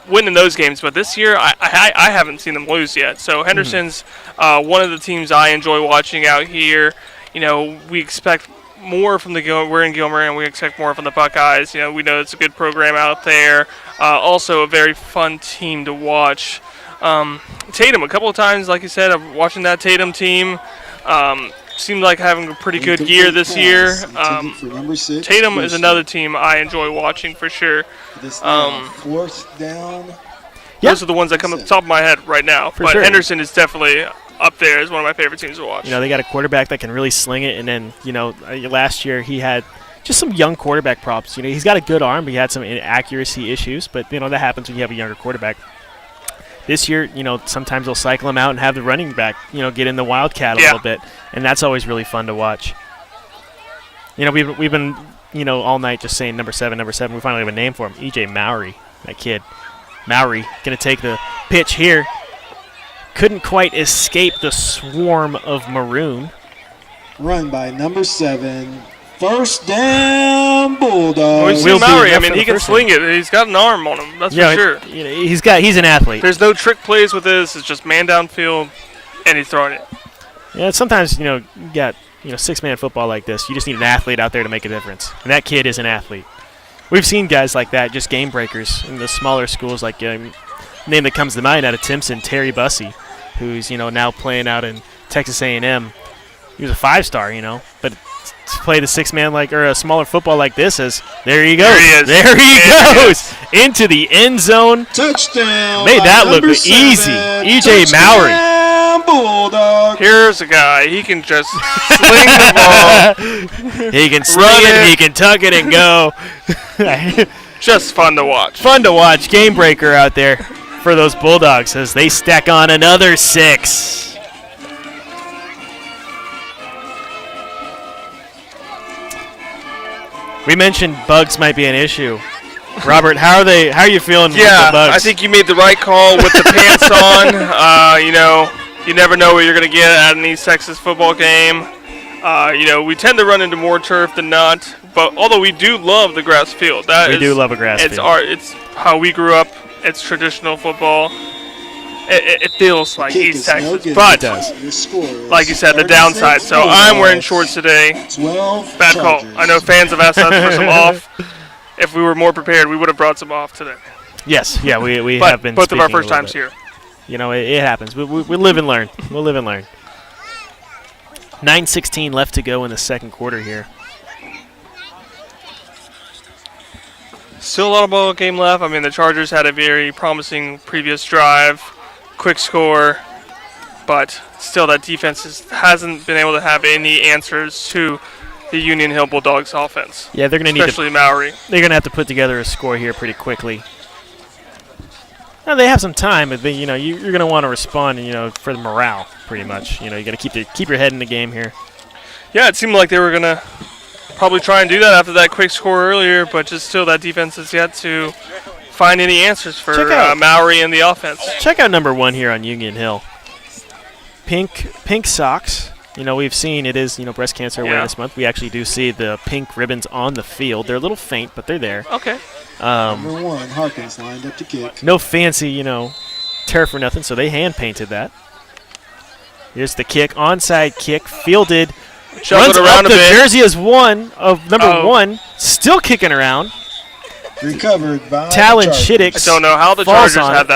win in those games. But this year, I haven't seen them lose yet. So Henderson's one of the teams I enjoy watching out here. You know, we expect more from we're in Gilmer, and we expect more from the Buckeyes. You know, we know it's a good program out there. Also, a very fun team to watch. Tatum, a couple of times, like you said, I'm watching that Tatum team. Seemed like having a pretty good year this year. Tatum is another team I enjoy watching for sure. Fourth down. Yeah. Those are the ones that come up the top of my head right now. For But sure. Henderson is definitely up there as one of my favorite teams to watch. You know, they got a quarterback that can really sling it, and then, you know, last year he had just some young quarterback props. You know, he's got a good arm, but he had some inaccuracy issues, but, you know, that happens when you have a younger quarterback. This year, you know, sometimes they'll cycle him out and have the running back, you know, get in the wildcat a little bit, and that's always really fun to watch. You know, we've been, you know, all night just saying number 7. We finally have a name for him, E.J. Mowry, that kid. Mowry going to take the pitch here. Couldn't quite escape the swarm of maroon. Run by number 7. First down, Well, Bulldogs. you We'll see be Mowry, there I mean, for he the can first sling it. He's got an arm on him, that's for sure. You know, he's an athlete. There's no trick plays with this. It's just man downfield, and he's throwing it. Yeah, sometimes, you know, you got, you know, 6-man football like this. You just need an athlete out there to make a difference. And that kid is an athlete. We've seen guys like that, just game breakers in the smaller schools, like name that comes to mind out of Timpson, Terry Bussey, who's, you know, now playing out in Texas A&M. He was a 5-star, you know, but to play the 6-man or a smaller football like this there he goes. There he is. Into the end zone. Touchdown. Made by that look number easy. 7. E.J. Mowry. Touchdown, Bulldogs. Here's a guy. He can just sling the ball. He can sling Run it, it. he can tuck it and go. Just fun to watch. Fun to watch. Game breaker out there for those Bulldogs as they stack on another 6. We mentioned bugs might be an issue. Robert, how are you feeling with the Yeah, bugs? I think you made the right call with the pants on. You know, you never know what you're going to get at an East Texas football game. You know, we tend to run into more turf than not, but although we do love the grass field. We do love a grass field. It's how we grew up. It's traditional football. It feels like Kick East is no Texas, good. but Your score is like you said, the 36 downside. So I'm wearing Bulldogs, shorts today. 12 Bad call. Chargers. I know fans have asked us for some off. If we were more prepared, we would have brought some off today. Yes, yeah, we But have been both of our speaking a first little times bit. here. You know, it happens. We live and learn. We'll live and learn. 9:16 left to go in the second quarter here. Still a lot of ball game left. I mean, the Chargers had a very promising previous drive, quick score, but still that defense hasn't been able to have any answers to the Union Hill Bulldogs offense. Yeah, they're going to need especially Mowry. They're going to have to put together a score here pretty quickly. Now, they have some time, but you're going to want to respond, you know, for the morale, pretty much. You know, you got to keep your head in the game here. Yeah, it seemed like they were going to probably try and do that after that quick score earlier, but just still that defense has yet to find any answers for Mowry and the offense. Check out number 1 here on Union Hill. Pink socks. You know, we've seen it is, Breast Cancer Awareness Month. We actually do see the pink ribbons on the field. They're a little faint, but they're there. Okay. Number 1, Harkins lined up to kick. No fancy, turf or nothing, so they hand-painted that. Here's the kick, onside kick, fielded. Runs up around a the bit. jersey is number 1, still kicking around. Recovered by Talon the Shiddick. I don't know how the Chargers got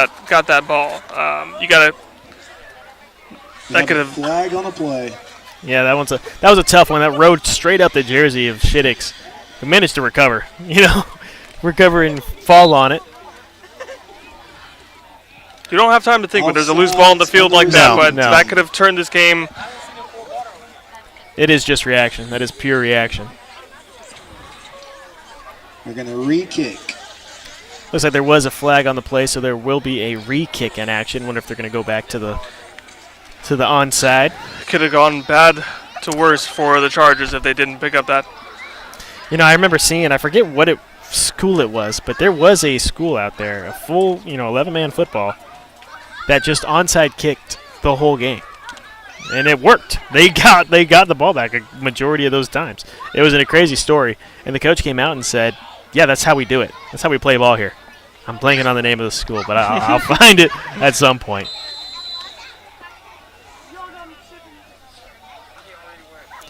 that ball. You got to. That could have flag on the play. Yeah, that was a tough one. That rode straight up the jersey of Shiddick's. He managed to recover. Recover and fall on it. You don't have time to think when there's a loose ball in the field like that, but No. that could have turned this game. It is just reaction. That is pure reaction. We're going to re-kick. Looks like there was a flag on the play, so there will be a re-kick in action. Wonder if they're going to go back to the onside. Could have gone bad to worse for the Chargers if they didn't pick up that. I remember seeing, I forget what school it was, but there was a school out there, a full, 11-man football, that just onside kicked the whole game. And it worked. They got the ball back a majority of those times. It was a crazy story. And the coach came out and said, yeah, that's how we do it. That's how we play ball here. I'm blanking on the name of the school, but I'll find it at some point.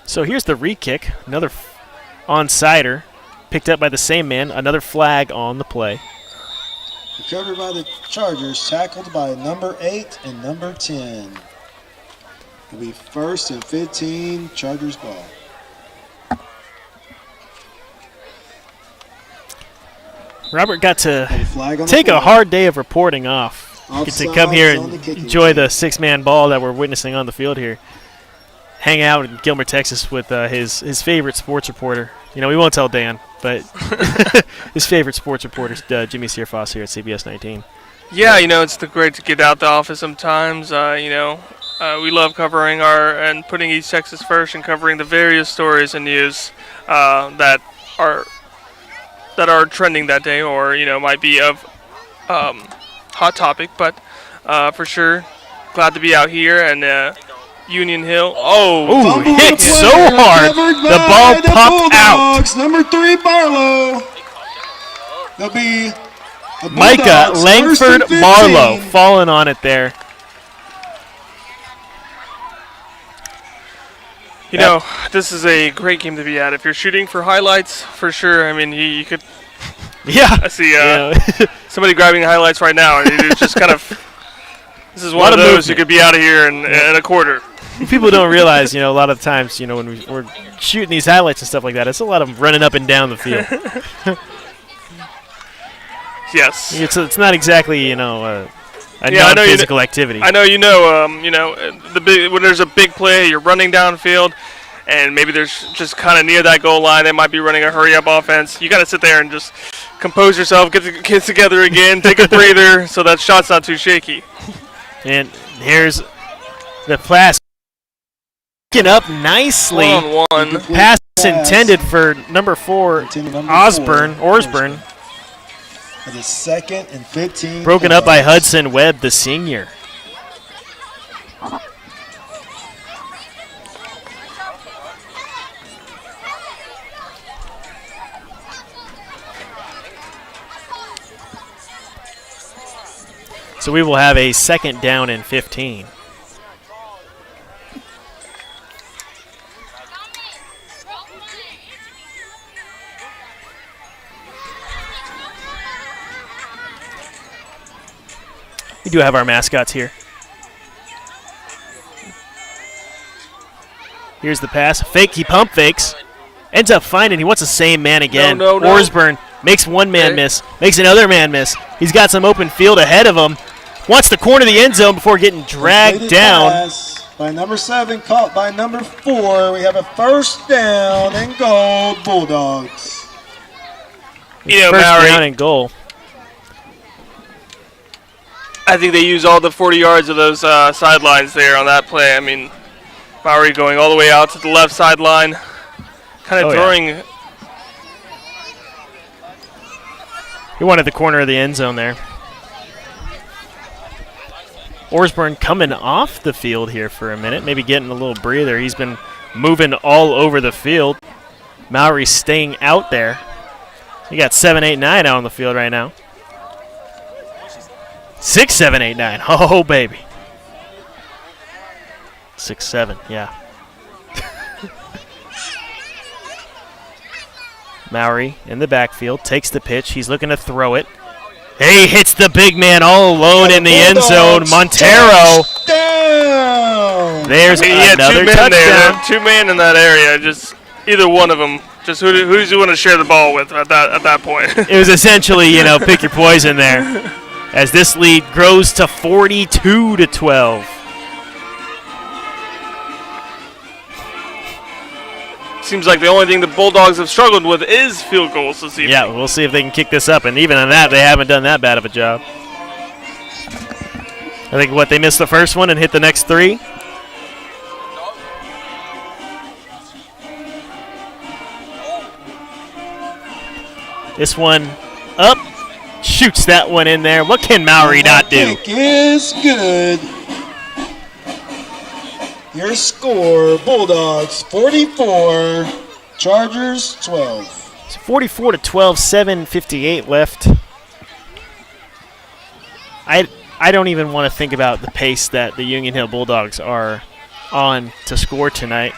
So here's the re-kick. Another onsider picked up by the same man. Another flag on the play. Recovered by the Chargers, tackled by number 8 and number 10. It'll be 1st and 15, Chargers ball. Robert got to Flag on take the a hard day of reporting off. Get to come here and enjoy the 6-man ball that we're witnessing on the field here. Hang out in Gilmer, Texas with his favorite sports reporter. We won't tell Dan, but his favorite sports reporter, Jimmy Searfoss here at CBS 19. Yeah, it's great to get out the office sometimes. We love covering and putting East Texas first and covering the various stories and news that are trending that day or might be of hot topic. But for sure, glad to be out here and Union Hill. Oh, hit so hard the ball popped Bulldogs, out. Number 3, Barlow. There'll be Micah Langford Barlow falling on it there. This is a great game to be at. If you're shooting for highlights, for sure. I mean, you could. Yeah. I see somebody grabbing highlights right now, and it's just kind of. This is one of those you could be out of here in a quarter. People don't realize, a lot of times, when we're shooting these highlights and stuff like that, it's a lot of running up and down the field. Yes. It's not exactly, a non-physical activity. I know when there's a big play, you're running downfield, and maybe there's just kind of near that goal line, they might be running a hurry-up offense. You got to sit there and just compose yourself, get the kids together again, take a breather, so that shot's not too shaky. And here's the pass. Picking up nicely. One-on-one. Pass intended for number 4, Osborne. For the 2nd and 15. Broken up by Hudson Webb, the senior. So we will have a 2nd down and 15. We do have our mascots here. Here's the pass. Fake, he pump fakes. Ends up finding, he wants the same man again. No. Osborne makes one man miss, makes another man miss. He's got some open field ahead of him. Wants the corner of the end zone before getting dragged down. Pass by number 7, caught by number 4. We have a 1st down and goal, Bulldogs. First Mowry, down and goal. I think they use all the 40 yards of those sidelines there on that play. I mean, Maury going all the way out to the left sideline, kind of throwing. Yeah. He wanted the corner of the end zone there. Osborne coming off the field here for a minute, maybe getting a little breather. He's been moving all over the field. Maury staying out there. You got 7, 8, 9 out on the field right now. 6, 7, 8, 9. Oh, baby. 6, 7, yeah. Maury in the backfield, takes the pitch. He's looking to throw it. He hits the big man all alone in the end zone. Montero. Down. There's another touchdown. There. 2 men in that area. Just either one of them. Just who does you want to share the ball with at that point? It was essentially, pick your poison there. As this lead grows to 42-12. Seems like the only thing the Bulldogs have struggled with is field goals this evening. Yeah, we'll see if they can kick this up. And even on that, they haven't done that bad of a job. I think, they missed the first one and hit the next 3? This one up. Shoots that one in there. What can Maury not do? Kick is good. Your score, Bulldogs 44, Chargers 12. It's 44-12, 7:58 left. I don't even want to think about the pace that the Union Hill Bulldogs are on to score tonight.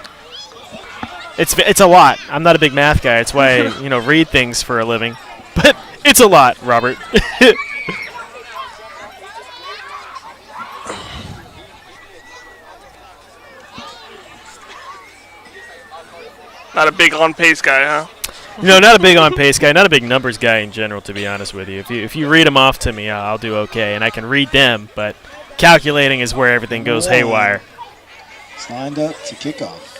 It's a lot. I'm not a big math guy. It's why I read things for a living. But it's a lot, Robert. Not a big on-pace guy, huh? No, not a big on-pace guy. Not a big numbers guy in general, to be honest with you. If you read them off to me, I'll do okay, and I can read them. But calculating is where everything goes haywire. It's lined up to kick off.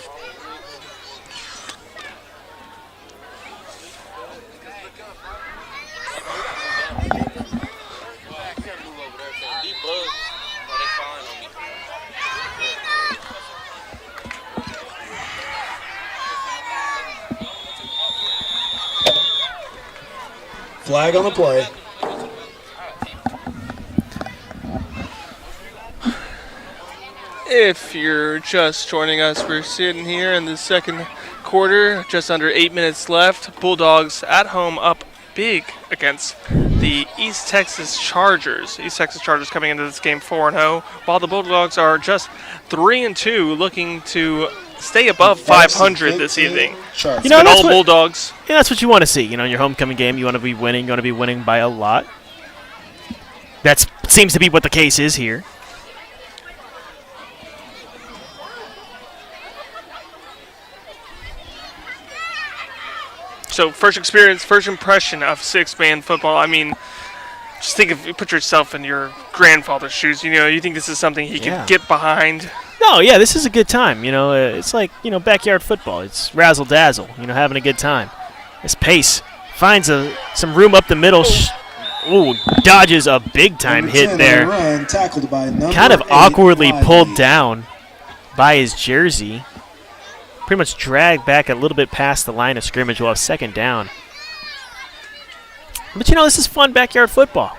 Flag on the play. If you're just joining us, we're sitting here in the second quarter, just under 8 minutes left. Bulldogs at home up big against the East Texas Chargers. East Texas Chargers coming into this game 4-0, while the Bulldogs are just 3-2, looking to stay above 500 this evening. All Bulldogs. Yeah, that's what you want to see. In your homecoming game, you want to be winning. You want to be winning by a lot. That seems to be what the case is here. So first impression of six-man football. I mean, just put yourself in your grandfather's shoes. You think this is something he can get behind? No, yeah, this is a good time. It's like, backyard football. It's razzle-dazzle, having a good time. This Pace finds some room up the middle. Dodges a big-time hit there. Run, tackled by kind of awkwardly pulled down by his jersey. Pretty much dragged back a little bit past the line of scrimmage. We'll have second down. But, this is fun backyard football,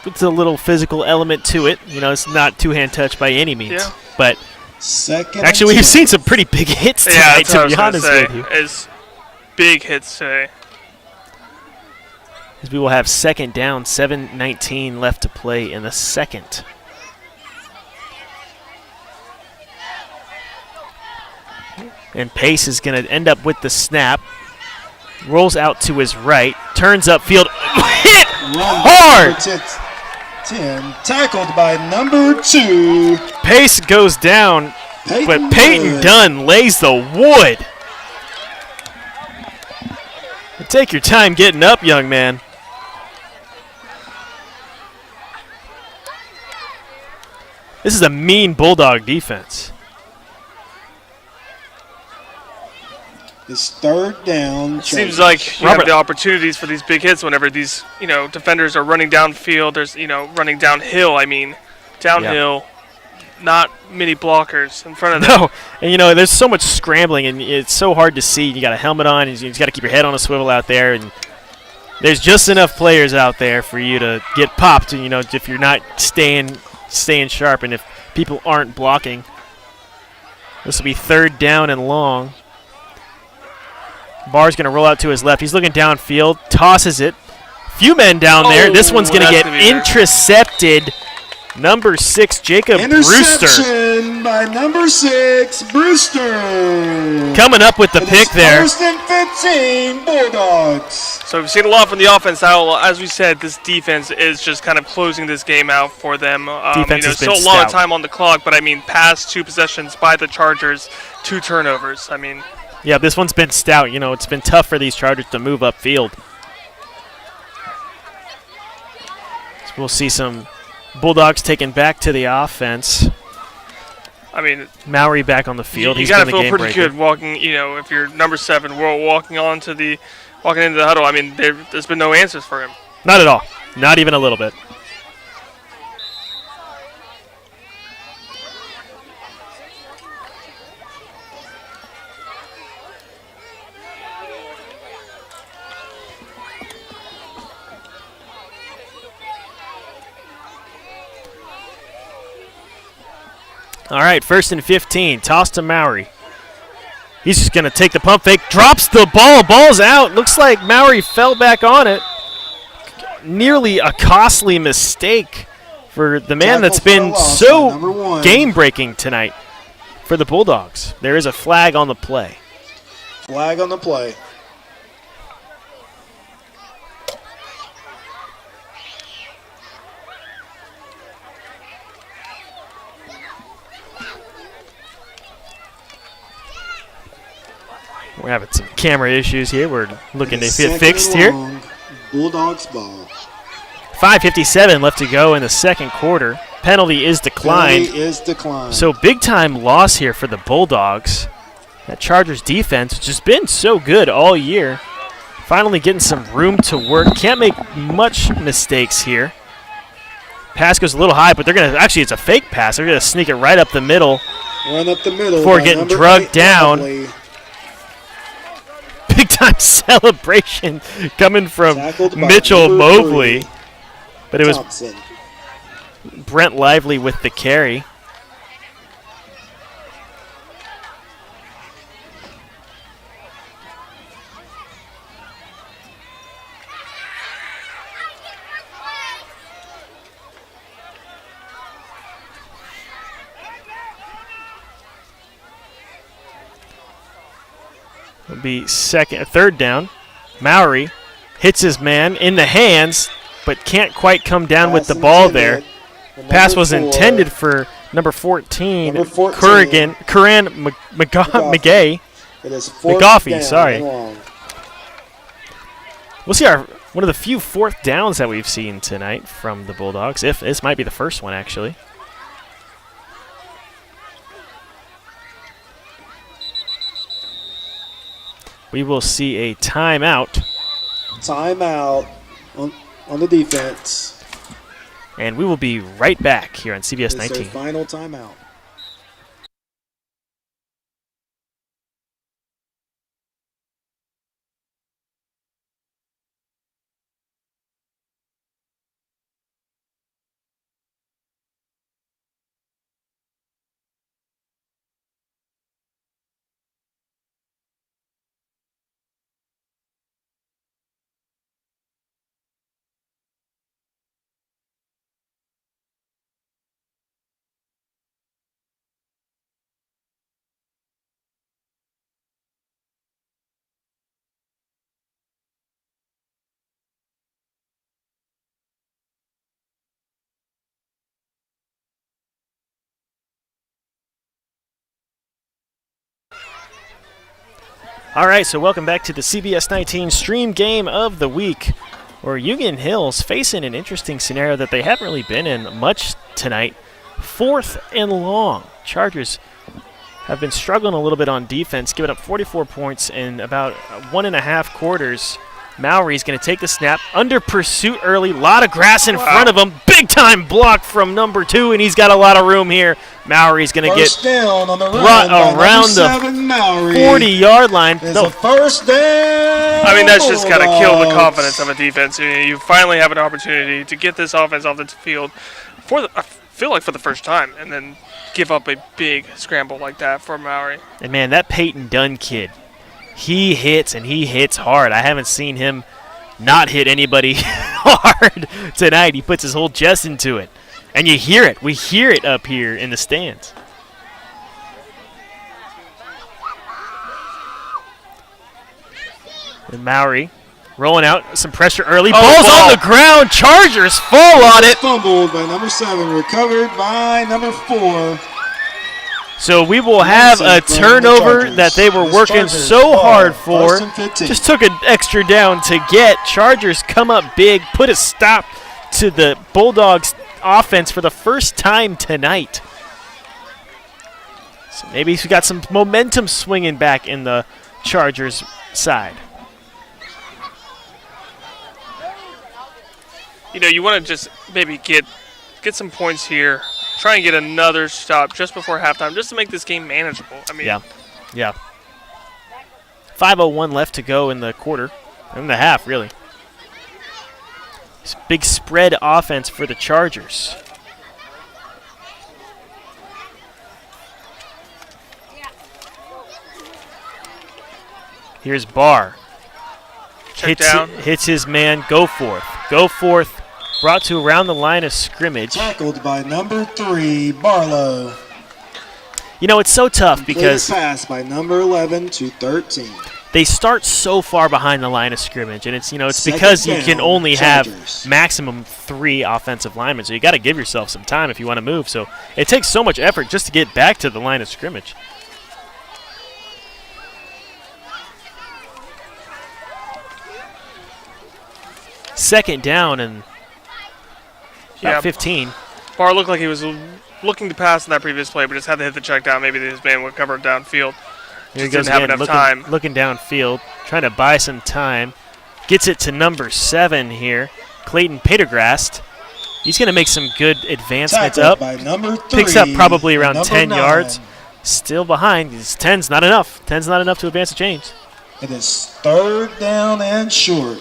It's a little physical element to it. It's not two-hand touch by any means. Yeah. But actually, we've seen some pretty big hits tonight, to be honest with you. It's big hits today. As we will have second down, 7:19 left to play in the second. And Pace is going to end up with the snap. Rolls out to his right. Turns upfield. Hit hard! 10, tackled by number 2. Pace goes down, but Peyton Dunn lays the wood. Take your time getting up, young man. This is a mean Bulldog defense. It's third down. Seems like you have the opportunities for these big hits whenever these, defenders are running downfield. There's, running downhill. Downhill. not many blockers in front of them. No, and there's so much scrambling, and it's so hard to see. You got a helmet on, and you just got to keep your head on a swivel out there, and there's just enough players out there for you to get popped. If you're not staying sharp, and if people aren't blocking. This will be 3rd down and long. Barr's going to roll out to his left. He's looking downfield, tosses it. Few men down there. This one's going to get intercepted. Number 6, Jacob Brewster. Interception by number 6, Brewster. Coming up with the pick there. 1st and 15, Bulldogs. So we've seen a lot from the offense. Now, as we said, this defense is just kind of closing this game out for them. Defense has been still a lot of stout. time on the clock, but past 2 possessions by the Chargers, 2 turnovers. Yeah, this one's been stout. It's been tough for these Chargers to move upfield. So we'll see some Bulldogs taken back to the offense. Mowry back on the field. You got to feel pretty good walking. If you're number 7, walking into the huddle. There's been no answers for him. Not at all. Not even a little bit. All right, 1st and 15. Toss to Mowry. He's just going to take the pump fake. Drops the ball. Ball's out. Looks like Mowry fell back on it. Nearly a costly mistake for the man that's been so game-breaking tonight for the Bulldogs. There is a flag on the play. Flag on the play. We're having some camera issues here. We're looking to get fixed here. Bulldogs ball. 5:57 left to go in the 2nd quarter. Penalty is declined. So big-time loss here for the Bulldogs. That Chargers defense, which has been so good all year, finally getting some room to work. Can't make much mistakes here. Pass goes a little high, but they're going to – actually, it's a fake pass. They're going to sneak it right up the middle. Run up the middle. Before getting drugged down. Big-time celebration coming from Mitchell Mobley. But it was Thompson. Brent Lively with the carry. It'll be 3rd down. Mowry hits his man in the hands, but can't quite come down with the ball there. Pass was intended for number 14, Curran McGay. It is McGoffey, sorry. We'll see one of the few 4th downs that we've seen tonight from the Bulldogs. If this might be the first one, actually. We will see a timeout. Timeout on the defense. And we will be right back here on CBS 19. It's their final timeout. All right, so welcome back to the CBS 19 stream game of the week, where Union Hill's facing an interesting scenario that they haven't really been in much tonight. 4th and long. Chargers have been struggling a little bit on defense, giving up 44 points in about 1.5 quarters. Mowry's going to take the snap. Under pursuit early. A lot of grass in front of him. Big-time block from number 2, and he's got a lot of room here. Mowry's going to get down on the brought around the 40-yard line. It's a first down. I mean, that's just kind of kill the confidence of a defense. You finally have an opportunity to get this offense off the field I feel like for the first time, and then give up a big scramble like that for Mowry. And, man, that Peyton Dunn kid, he hits, and he hits hard. I haven't seen him not hit anybody hard tonight. He puts his whole chest into it. And you hear it. We hear it up here in the stands. And Mowry rolling out some pressure early. Ball's on the ground. Chargers fall on it. Fumbled by number 7. Recovered by number 4. So we will have a turnover that they were working so hard for. Just took an extra down to get. Chargers come up big, put a stop to the Bulldogs offense for the first time tonight. So maybe we got some momentum swinging back in the Chargers side. You know, you want to just maybe get some points here. Try and get another stop just before halftime, just to make this game manageable. I mean, yeah. 5:01 left to go in the quarter, in the half, really. It's big spread offense for the Chargers. Here's Barr. Hits his man. Goforth. Brought to around the line of scrimmage. Tackled by number 3, Barlow. You know, it's so tough because pass by number 11 to 13. They start so far behind the line of scrimmage, and it's because you can only have maximum 3 offensive linemen, so you got to give yourself some time if you want to move. So it takes so much effort just to get back to the line of scrimmage. Second down and about 15. Barr looked like he was looking to pass in that previous play, but just had to hit the check down. Maybe his man would cover downfield. Here he goes again, looking downfield, trying to buy some time. Gets it to number 7 here, Clayton Patergrast. He's going to make some good advancements up. By number 3, picks up probably around 10 9. yards. Still behind. 10's not enough. 10's not enough to advance the chains. It is 3rd down and short.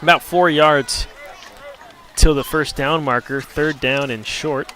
About 4 yards till the first down marker. 3rd down and short.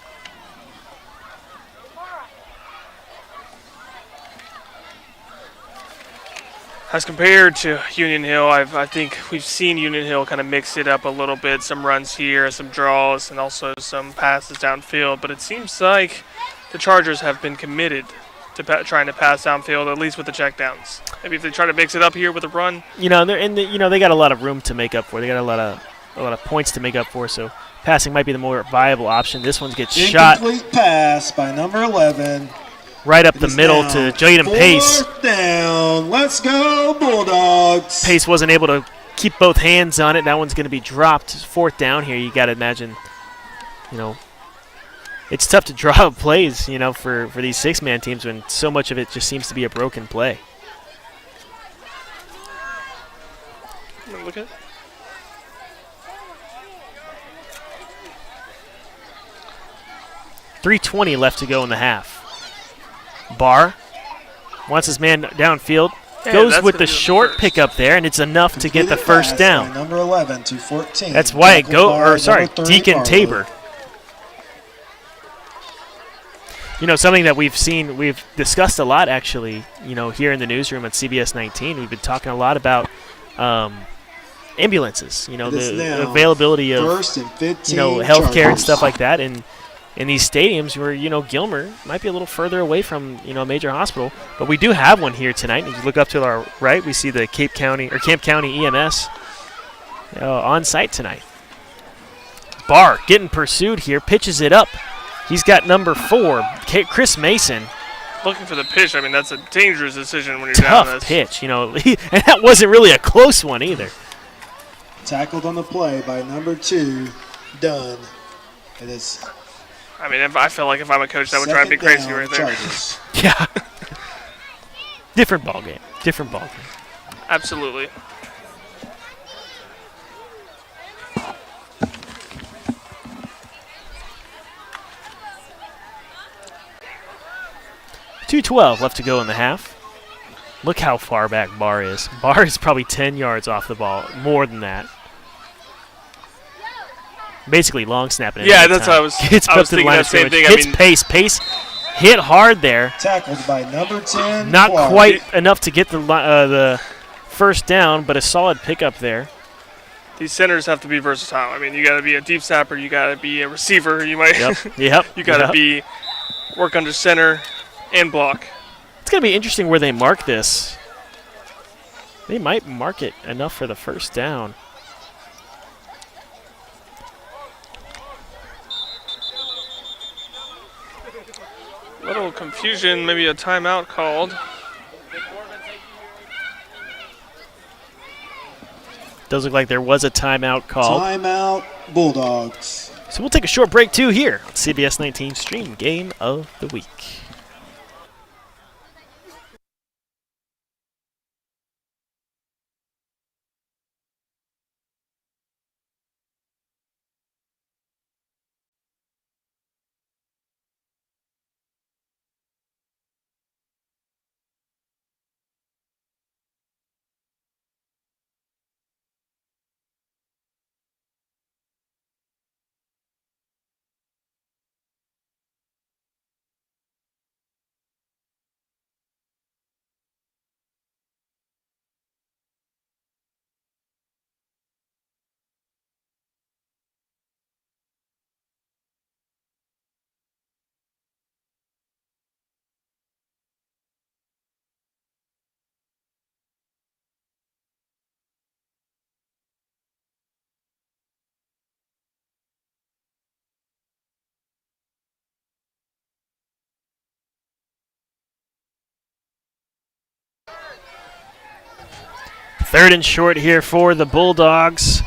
As compared to Union Hill, I think we've seen Union Hill kind of mix it up a little bit. Some runs here, some draws, and also some passes downfield. But it seems like the Chargers have been committed to trying to pass downfield, at least with the checkdowns. Maybe if they try to mix it up here with a run. You know, they got a lot of room to make up for. They got a lot of points to make up for. So passing might be the more viable option. This one gets shot. Incomplete pass by number 11. Right up the middle to Jaden Pace. 4th down. Let's go, Bulldogs. Pace wasn't able to keep both hands on it. That one's going to be dropped. 4th down here. You got to imagine, it's tough to draw up plays, for these 6-man teams when so much of it just seems to be a broken play. Look at it. .320 left to go in the half. Barr wants his man downfield. Goes with the short pickup there, and it's enough to get the first down. Number 11 to 14. That's Deacon Tabor. Something that we've discussed a lot actually, here in the newsroom at CBS 19. We've been talking a lot about ambulances, the availability of healthcare and stuff like that, and in these stadiums where, Gilmer might be a little further away from, a major hospital. But we do have one here tonight. If you look up to our right, we see the Camp County EMS on site tonight. Barr getting pursued here, pitches it up. He's got number 4, Chris Mason. Looking for the pitch. I mean, that's a dangerous decision when you're down this. Tough pitch, and that wasn't really a close one either. Tackled on the play by number 2, Dunn. It is... I mean, I feel like if I'm a coach, that would drive me crazy right there. Yeah. Different ball game. Absolutely. .212 left to go in the half. Look how far back Barr is. Barr is probably 10 yards off the ball, more than that. Basically long snapping it. Yeah, that's what I was. Gets I was thinking that same thing. Hits Pace. Pace hit hard there. Tackled by number 10. Not Clark. quite enough to get the first down, but a solid pickup there. These centers have to be versatile. I mean, you got to be a deep snapper. You got to be a receiver. You might. Yep. You got to be work under center and block. It's going to be interesting where they mark this. They might mark it enough for the first down. Little confusion, maybe a timeout called. Does look like there was a timeout called. Timeout, Bulldogs. So we'll take a short break too here on CBS 19 Stream Game of the Week. Third and short here for the Bulldogs,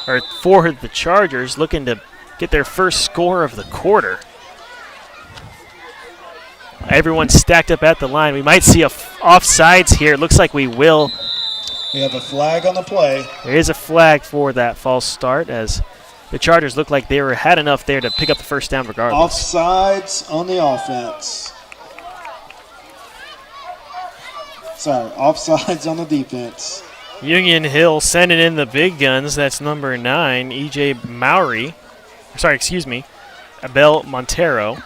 or for the Chargers, looking to get their first score of the quarter. Everyone's stacked up at the line. We might see offsides here. It looks like we will. We have a flag on the play. There is a flag for that false start, as the Chargers look like they had enough there to pick up the first down regardless. Offsides on the offense. Sorry, offsides on the defense. Union Hill sending in the big guns. That's number 9, E.J. Mowry. Sorry, excuse me, Abel Montero.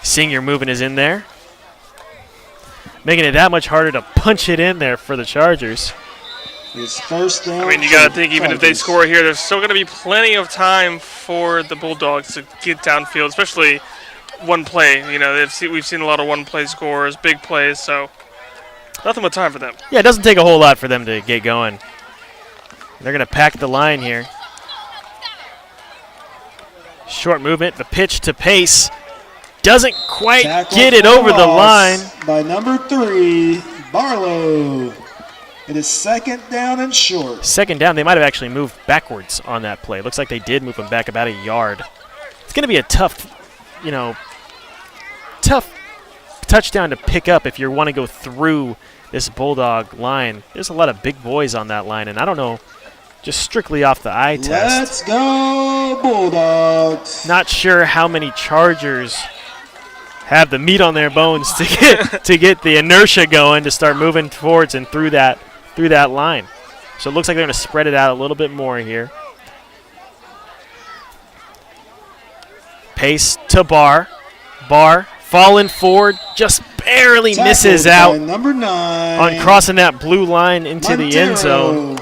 Senior moving is in there, making it that much harder to punch it in there for the Chargers. It's first down. I mean, you got to think, even if they score here, there's still going to be plenty of time for the Bulldogs to get downfield, especially one play. You know, we've seen a lot of one-play scores, big plays, so nothing but time for them. Yeah, it doesn't take a whole lot for them to get going. They're going to pack the line here. Short movement, the pitch to Pace. Doesn't quite get it over the line. By number 3, Barlow. It is second down and short. Second down. They might have actually moved backwards on that play. Looks like they did move them back about a yard. It's going to be a tough touchdown to pick up if you want to go through this Bulldog line. There's a lot of big boys on that line, and I don't know, just strictly off the eye test. Let's go, Bulldogs. Not sure how many Chargers have the meat on their bones to get the inertia going to start moving towards and through that line. So it looks like they're going to spread it out a little bit more here. Pace to Barr. Barr falling forward, just barely misses out number 9 on crossing that blue line into the end zone.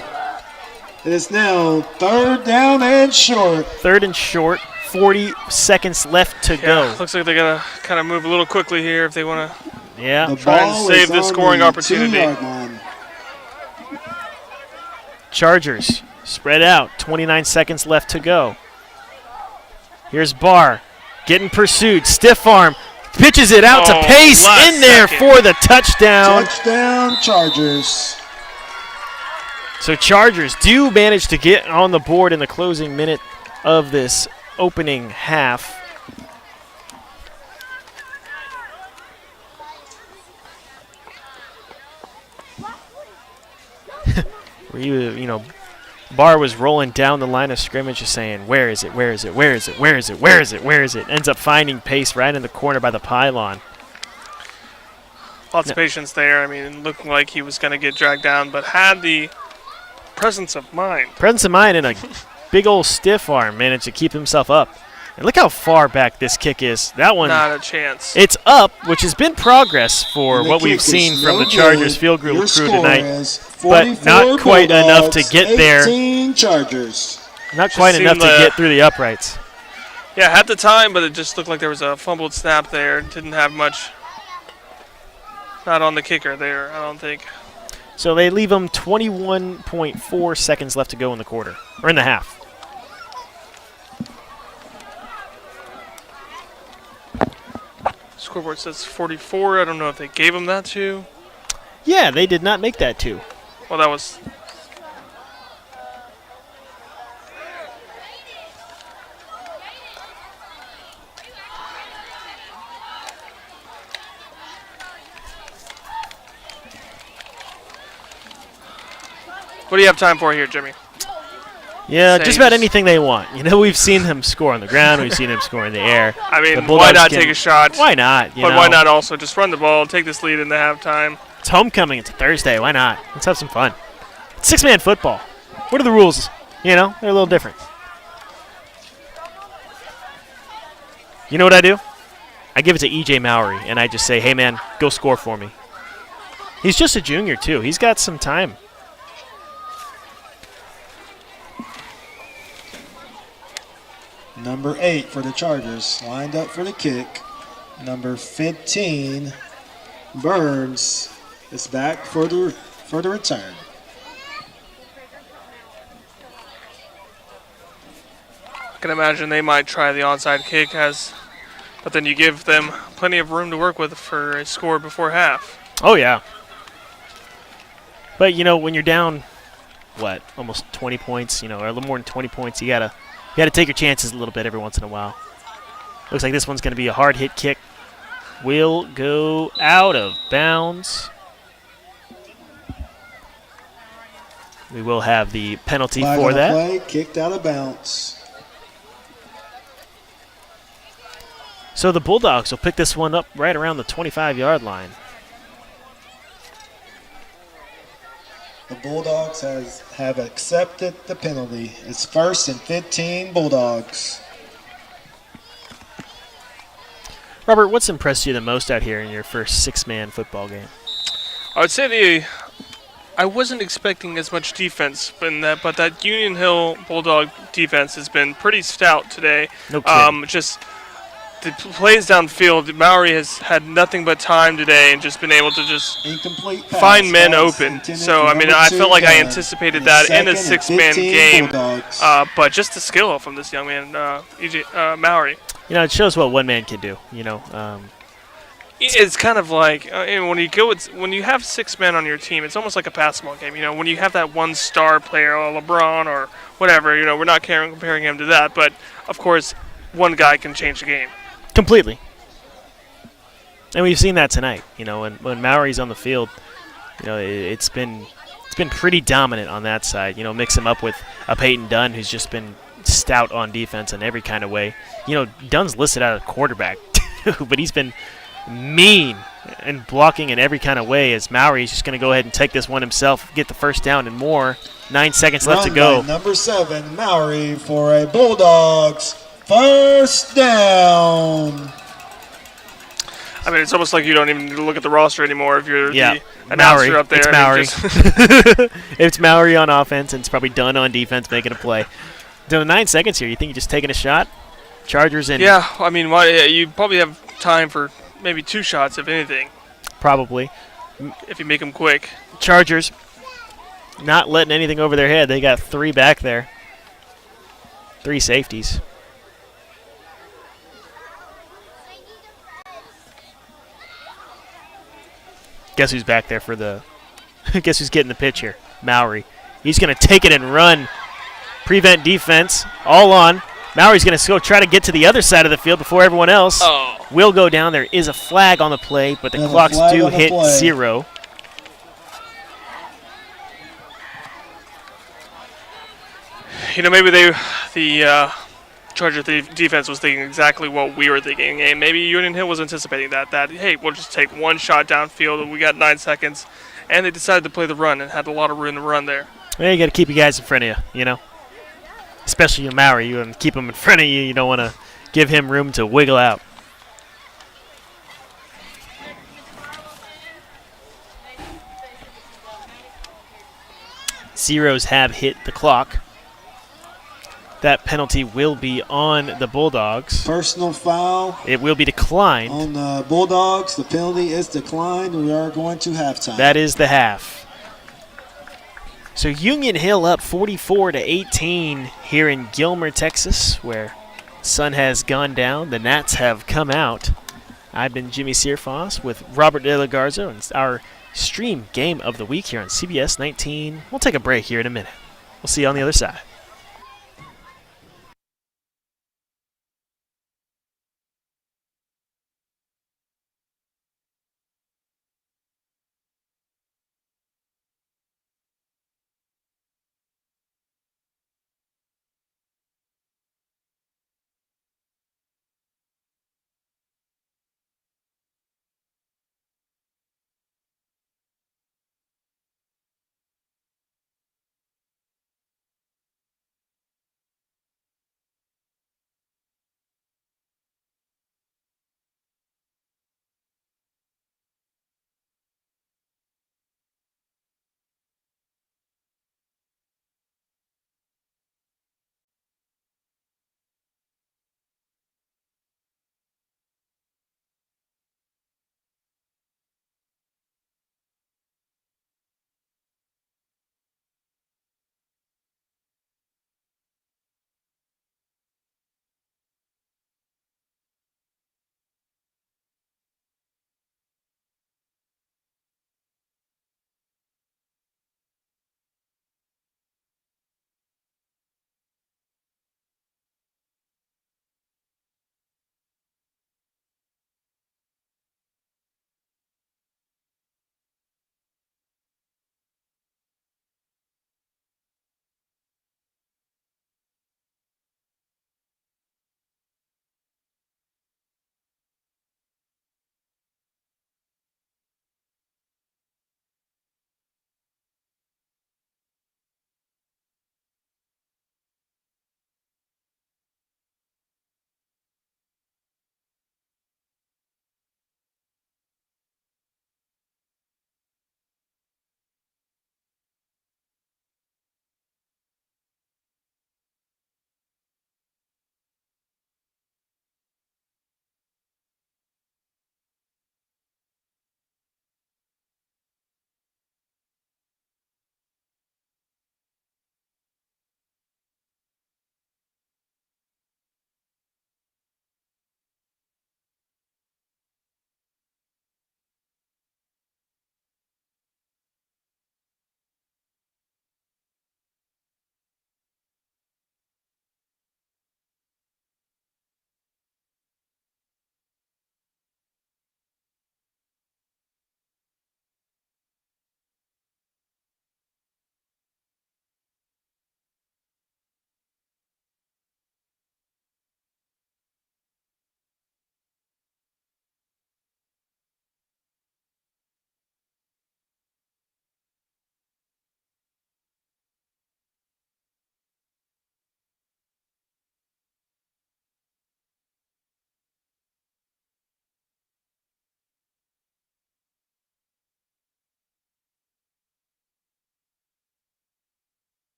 It is now third down and short. Third and short, 40 seconds left to go. Looks like they got to kind of move a little quickly here if they want to try and save this scoring opportunity. Chargers spread out, 29 seconds left to go. Here's Barr getting pursued, stiff arm, pitches it out to Pace in there for the touchdown. Touchdown, Chargers. So Chargers do manage to get on the board in the closing minute of this opening half. where you know, Barr was rolling down the line of scrimmage just saying, where is it, where is it, where is it, where is it, where is it, where is it? Ends up finding pace right in the corner by the pylon. Lots of patience there. I mean, looking like he was going to get dragged down, but had the presence of mind. Presence of mind and a big old stiff arm managed to keep himself up. And look how far back this kick is. That one, not a chance. It's up, which has been progress for what we've seen from the Chargers field crew tonight. But not quite enough to get there. Chargers. Not quite enough to get through the uprights. Yeah, had the time, but it just looked like there was a fumbled snap there. Didn't have much. Not on the kicker there, I don't think. So they leave them 21.4 seconds left to go in the quarter, or in the half. Scoreboard says 44. I don't know if they gave him that too. Yeah, they did not make that too. Well, that was... What do you have time for here, Jimmy? Yeah, just about anything they want. You know, we've seen them score on the ground. We've seen them score in the air. I mean, why not take a shot? Why not? But why not also just run the ball, take this lead in the halftime? It's homecoming. It's a Thursday. Why not? Let's have some fun. It's six-man football. What are the rules? You know, they're a little different. You know what I do? I give it to E.J. Mowry, and I just say, hey, man, go score for me. He's just a junior, too. He's got some time. Number 8 for the Chargers, lined up for the kick. Number 15, Burns, is back for the return. I can imagine they might try the onside kick, but then you give them plenty of room to work with for a score before half. Oh, yeah. But, you know, when you're down, what, almost 20 points, you know, or a little more than 20 points, you gotta take your chances a little bit every once in a while. Looks like this one's going to be a hard hit kick. Will go out of bounds. We will have the penalty for that. Play, kicked out of bounds. So the Bulldogs will pick this one up right around the 25-yard line. The Bulldogs have accepted the penalty. It's 1st and 15, Bulldogs. Robert, what's impressed you the most out here in your first six-man football game? I would say I wasn't expecting as much defense, but that Union Hill Bulldog defense has been pretty stout today. No kidding. Just the plays downfield, Mowry has had nothing but time today and just been able to just find men open. So, I mean, I felt like I anticipated that in a six-man game, but just the skill from this young man, Mowry. You know, it shows what one man can do, you know. It's kind of like when you have six men on your team, it's almost like a basketball game. You know, when you have that one star player, or LeBron or whatever, you know, we're not comparing him to that, but of course, one guy can change the game. Completely. And we've seen that tonight. You know, when Mowry's on the field, you know, it's been pretty dominant on that side. You know, mix him up with a Peyton Dunn who's just been stout on defense in every kind of way. You know, Dunn's listed out as quarterback too, but he's been mean and blocking in every kind of way as Mowry's just going to go ahead and take this one himself, get the first down and more. 9 seconds left to go. Number 7, Mowry for a Bulldogs first down. I mean, it's almost like you don't even need to look at the roster anymore if you're the Mowry. announcer up there. It's Mowry. It's Mowry on offense, and it's probably Dunn on defense making a play. So 9 seconds here. You think you're just taking a shot? Chargers in. Yeah, I mean, you probably have time for maybe 2 shots, if anything. Probably. If you make them quick. Chargers not letting anything over their head. They got 3 back there. 3 safeties. Guess who's back there for the... Guess who's getting the pitch here? Mowry. He's going to take it and run. Prevent defense. All on. Mowry's going to go try to get to the other side of the field before everyone else. Will go down. There is a flag on the play, but the clocks do hit 0. maybe the Charger defense was thinking exactly what we were thinking, and maybe Union Hill was anticipating that hey, we'll just take one shot downfield, and we got 9 seconds, and they decided to play the run and had a lot of room to run there. Well, you got to keep your guys in front of you, especially your Maori. You want to keep him in front of you. You don't want to give him room to wiggle out. Zeros have hit the clock. That penalty will be on the Bulldogs. Personal foul. It will be declined. On the Bulldogs, the penalty is declined. We are going to halftime. That is the half. So Union Hill up 44-18 here in Gilmer, Texas, where the sun has gone down. The Nats have come out. I've been Jimmy Searfoss with Robert De La Garza, and it's our stream game of the week here on CBS 19. We'll take a break here in a minute. We'll see you on the other side.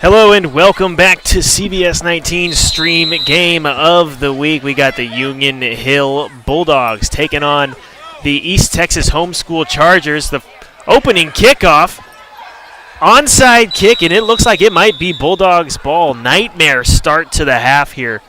Hello and welcome back to CBS 19 Stream Game of the Week. We got the Union Hill Bulldogs taking on the East Texas Homeschool Chargers. The opening kickoff, onside kick, and it looks like it might be Bulldogs ball. Nightmare start to the half here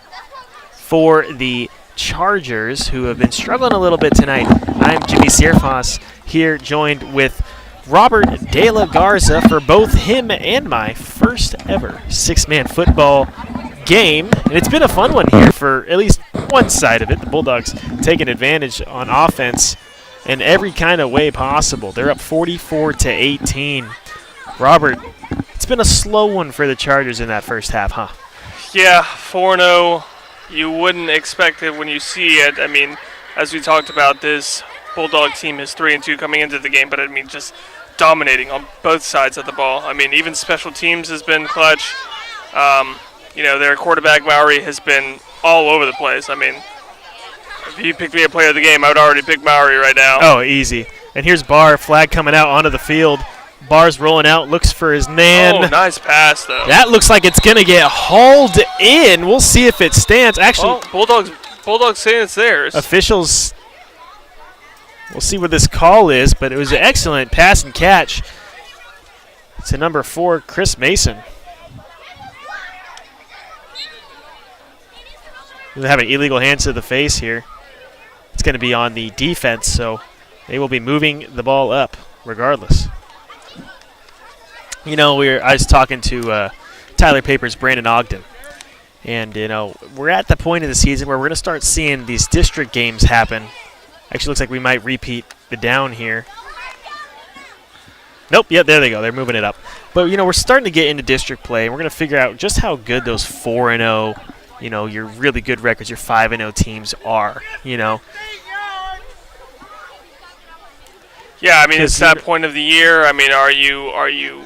for the Chargers, who have been struggling a little bit tonight. I'm Jimmy Sierfos here, joined with Robert De La Garza for both him and my first ever six-man football game. And it's been a fun one here for at least one side of it. The Bulldogs taking advantage on offense in every kind of way possible. They're up 44-18. Robert, it's been a slow one for the Chargers in that first half, huh? Yeah, 4-0. You wouldn't expect it when you see it. I mean, as we talked about, this Bulldog team is 3-2 coming into the game, but I mean, just dominating on both sides of the ball. I mean, even special teams has been clutch. Their quarterback, Mowry, has been all over the place. I mean, if you picked me a player of the game, I would already pick Mowry right now. Oh, easy. And here's Barr, flag coming out onto the field. Barr's rolling out, looks for his man. Oh, nice pass, though. That looks like it's going to get hauled in. We'll see if it stands. Actually, Bulldogs saying it's theirs. Officials, we'll see what this call is, but it was an excellent pass and catch to number 4, Chris Mason. We're having illegal hands to the face here. It's going to be on the defense, so they will be moving the ball up regardless. I was talking to Tyler Papers, Brandon Ogden, and we're at the point of the season where we're going to start seeing these district games happen. Actually, looks like we might repeat the down here. Nope, yeah, there they go. They're moving it up. But we're starting to get into district play, and we're going to figure out just how good those 4-0, your really good records, your 5-0 teams are. Yeah, I mean, it's that point of the year. I mean, are you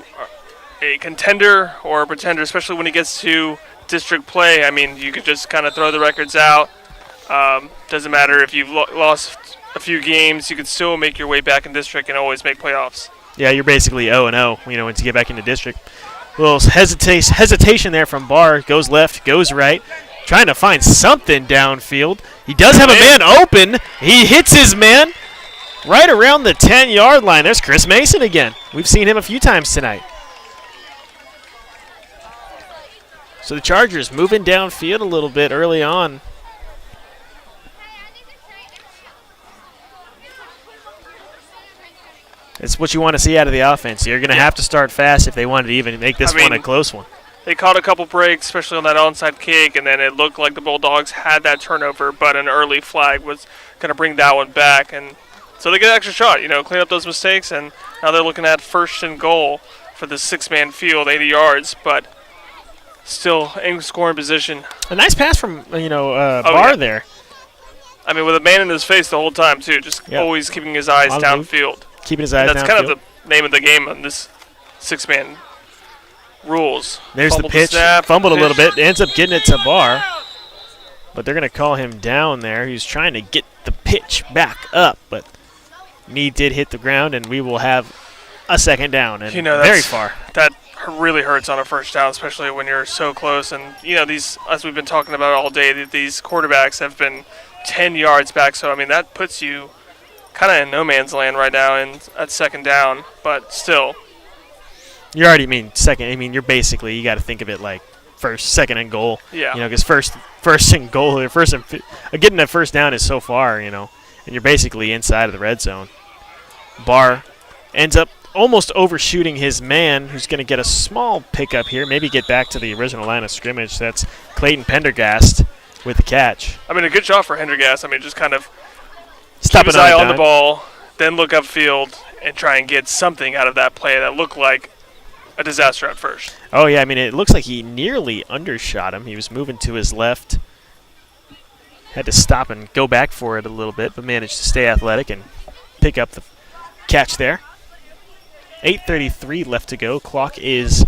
a contender or a pretender, especially when it gets to district play? I mean, you could just kind of throw the records out. Doesn't matter if you've lost a few games, you can still make your way back in district and always make playoffs. Yeah, you're basically 0-0, once you get back into district. A little hesitation there from Barr. Goes left, goes right, trying to find something downfield. He does have a man open. He hits his man right around the 10-yard line. There's Chris Mason again. We've seen him a few times tonight. So the Chargers moving downfield a little bit early on. It's what you want to see out of the offense. You're going to have to start fast if they wanted to even make this one a close one. They caught a couple breaks, especially on that onside kick, and then it looked like the Bulldogs had that turnover, but an early flag was going to bring that one back. And so they get an extra shot, clean up those mistakes, and now they're looking at 1st and goal for the 6-man field, 80 yards, but still in scoring position. A nice pass from, Barr there. I mean, with a man in his face the whole time, too, just always keeping his eyes downfield. Keeping his eyes downfield. That's kind of the name of the game on this 6-man rules. There's the pitch. Fumbled a little bit. Ends up getting it to Barr. But they're going to call him down there. He's trying to get the pitch back up, but knee did hit the ground, and we will have a 2nd down and very far. That really hurts on a 1st down, especially when you're so close. And, these, as we've been talking about all day, these quarterbacks have been 10 yards back. So, I mean, that puts you kind of in no man's land right now and at 2nd down, but still. You already mean second. I mean, you're basically, you got to think of it like 2nd and goal. Yeah. Because first and goal, getting that 1st down is so far, and you're basically inside of the red zone. Barr ends up almost overshooting his man, who's going to get a small pickup here, maybe get back to the original line of scrimmage. That's Clayton Pendergast with the catch. I mean, a good shot for Pendergast. I mean, just kind of keep his eye on the ball, then look upfield and try and get something out of that play that looked like a disaster at first. Oh, yeah. I mean, it looks like he nearly undershot him. He was moving to his left. Had to stop and go back for it a little bit, but managed to stay athletic and pick up the catch there. 8:33 left to go. Clock is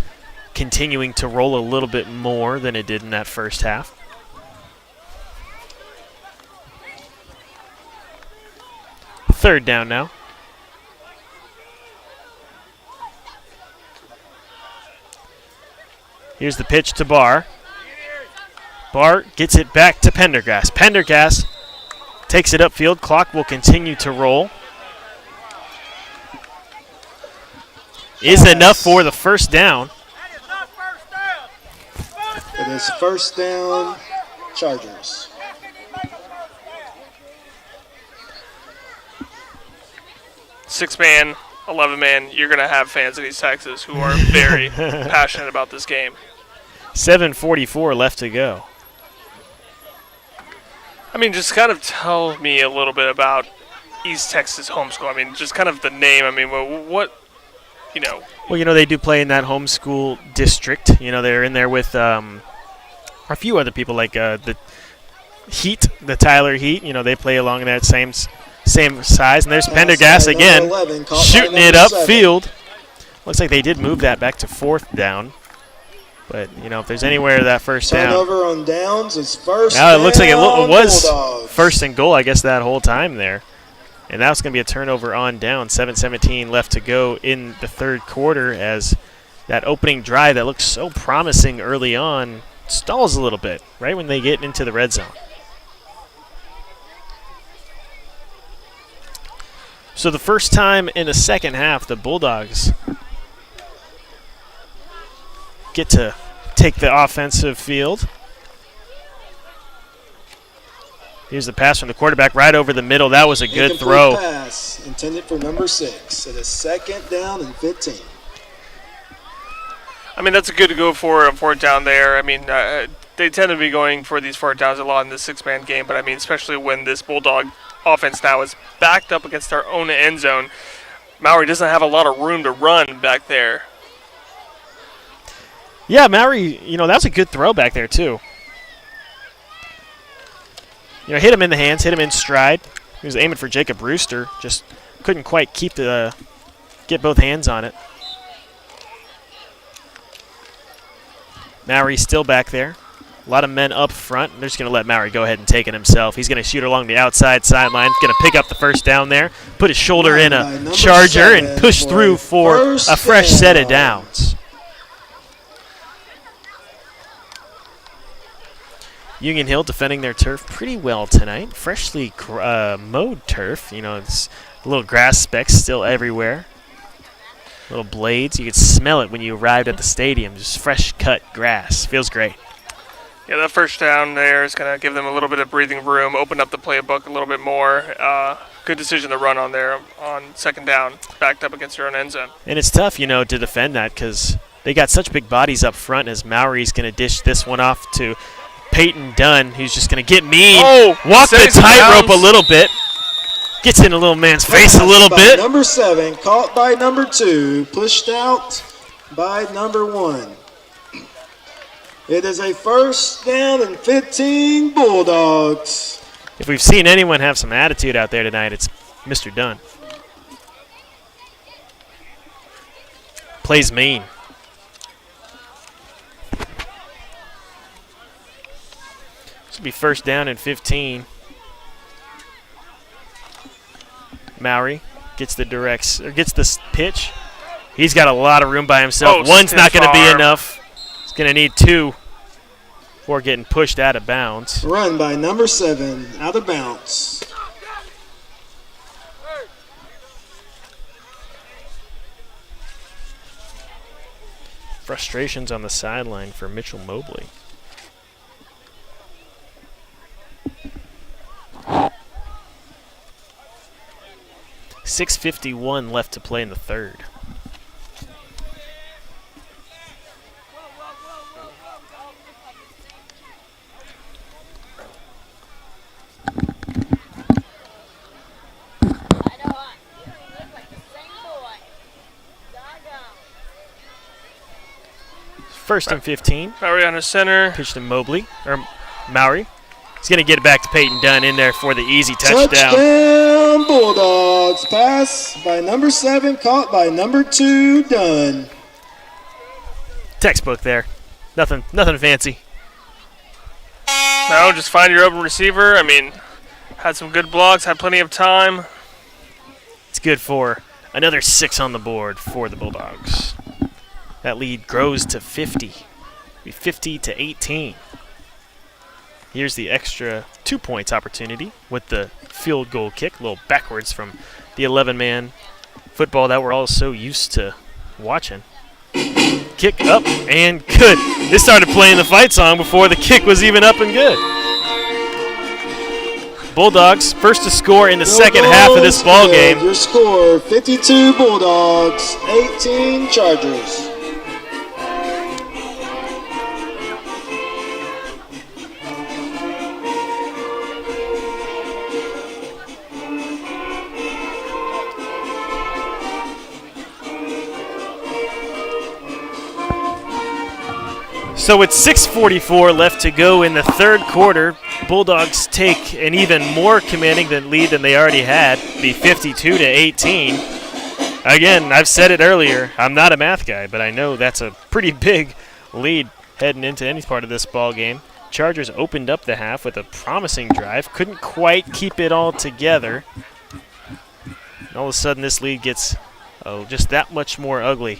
continuing to roll a little bit more than it did in that first half. Third down now. Here's the pitch to Barr. Barr gets it back to Pendergast. Pendergast takes it upfield. Clock will continue to roll. Is enough for the first down. It is first down, Chargers. Six-man, 11-man, you're going to have fans in East Texas who are very passionate about this game. 7:44 left to go. I mean, just kind of tell me a little bit about East Texas homeschool. I mean, just kind of the name. I mean, what you know. Well, you know, they do play in that homeschool district. You know, they're in there with a few other people, like the Heat, the Tyler Heat. You know, they play along in that same size. And there's Pendergast again, shooting it upfield. Looks like they did move that back to fourth down. But, you know, if there's anywhere that first down. Turnover on downs is first now it looks like it was Bulldogs. first and goal, I guess, that whole time there. And that's going to be a turnover on down. 7:17 left to go in the third quarter as that opening drive that looked so promising early on stalls a little bit right when they get into the red zone. So the first time in the second half, the Bulldogs get to take the offensive field. Here's the pass from the quarterback right over the middle. That was a good Incomplete throw. Pass intended for number 6. It is second down and 15. I mean, that's a good to go for a fourth down there. I mean, they tend to be going for these fourth downs a lot in this six-man game, but I mean, especially when this Bulldog offense now is backed up against our own end zone. Maury doesn't have a lot of room to run back there. Yeah, Maury, you know, that was a good throw back there, too. You know, hit him in the hands, hit him in stride. He was aiming for Jacob Brewster, just couldn't quite get both hands on it. Maury's still back there. A lot of men up front. They're just going to let Maury go ahead and take it himself. He's going to shoot along the outside sideline. Going to pick up the first down there, put his shoulder in a charger, and push through for a fresh set of downs. Union Hill defending their turf pretty well tonight. Freshly mowed turf. You know, it's little grass specks still everywhere. Little blades. You could smell it when you arrived at the stadium. Just fresh cut grass. Feels great. Yeah, that first down there is going to give them a little bit of breathing room, open up the playbook a little bit more. Good decision to run on there on second down, backed up against their own end zone. And it's tough, you know, to defend that because they got such big bodies up front as Maury's going to dish this one off to Peyton Dunn, who's just going to get mean, walk the tightrope a little bit, gets in a little man's face a little bit. Number 7, caught by number 2, pushed out by number 1. It is a first down and 15 Bulldogs. If we've seen anyone have some attitude out there tonight, it's Mr. Dunn. Plays mean. This will be first down and 15. Maury gets the pitch. He's got a lot of room by himself. One's not going to be enough. He's going to need 2 before getting pushed out of bounds. Run by number 7, out of bounds. Frustrations on the sideline for Mitchell Mobley. .651 left to play in the third. First and 15. Maury on his center. Pitch to Mobley, or Maury. He's going to get it back to Peyton Dunn in there for the easy touchdown. Touchdown Bulldogs. Pass by number 7, caught by number 2, Dunn. Textbook there. Nothing fancy. No, just find your open receiver. I mean, had some good blocks, had plenty of time. It's good for another 6 on the board for the Bulldogs. That lead grows to 50. Be 50-18. Here's the extra 2 points opportunity with the field goal kick, a little backwards from the 11-man football that we're all so used to watching. Kick up and good. They started playing the fight song before the kick was even up and good. Bulldogs first to score in the second half of this ball game. Your score: 52 Bulldogs, 18 Chargers. So with 6:44 left to go in the third quarter, Bulldogs take an even more commanding lead than they already had, be 52-18. Again, I've said it earlier, I'm not a math guy, but I know that's a pretty big lead heading into any part of this ball game. Chargers opened up the half with a promising drive, couldn't quite keep it all together. And all of a sudden this lead gets just that much more ugly.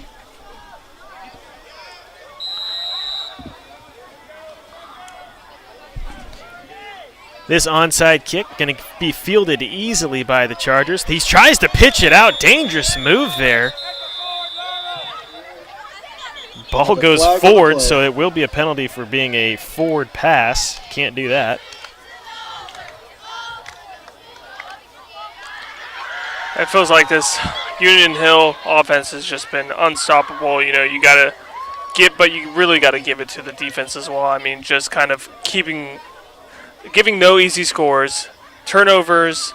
This onside kick going to be fielded easily by the Chargers. He tries to pitch it out. Dangerous move there. Ball goes forward, so it will be a penalty for being a forward pass. Can't do that. It feels like this Union Hill offense has just been unstoppable. You know, you got to but you really got to give it to the defense as well. I mean, just kind of giving no easy scores, turnovers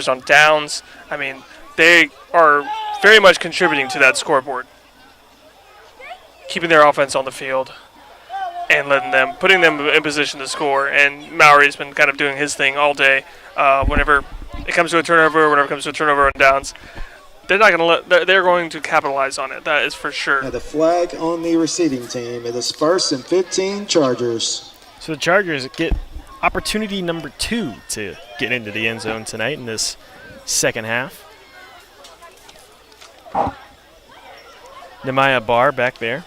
on downs. I mean, they are very much contributing to that scoreboard, keeping their offense on the field and putting them in position to score. And Maury's been kind of doing his thing all day. Whenever it comes to a turnover, whenever it comes to a turnover on downs, they're going to capitalize on it. That is for sure. The flag on the receiving team. It is 1st and 15 Chargers. So the Chargers get opportunity number 2 to get into the end zone tonight in this second half. Nehemiah Barr back there.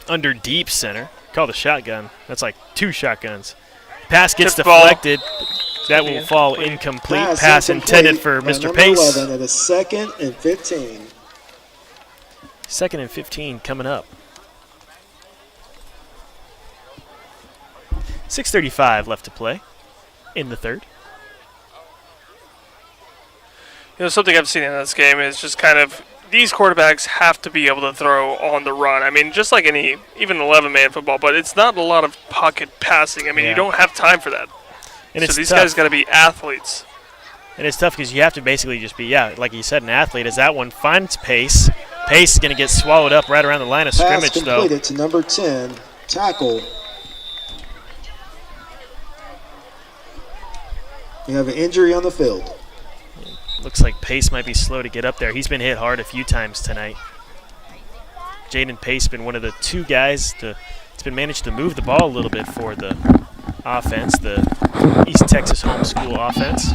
Under deep center. Called a shotgun. That's like 2 shotguns. Pass gets deflected. That will fall incomplete. Pass intended for Mr. Pace. 11 at a 2nd and 15. 2nd and 15 coming up. 6:35 left to play in the third. You know, something I've seen in this game is just kind of these quarterbacks have to be able to throw on the run. I mean, just like even 11-man football, but it's not a lot of pocket passing. I mean, you don't have time for that. And so these guys got to be athletes. And it's tough because you have to basically just be, like you said, an athlete. As that one finds Pace. Pace is going to get swallowed up right around the line of scrimmage, though. Pass completed to number 10, tackle. We have an injury on the field. Looks like Pace might be slow to get up there. He's been hit hard a few times tonight. Jaden Pace been one of the 2 guys it's been managed to move the ball a little bit for the offense, the East Texas homeschool offense.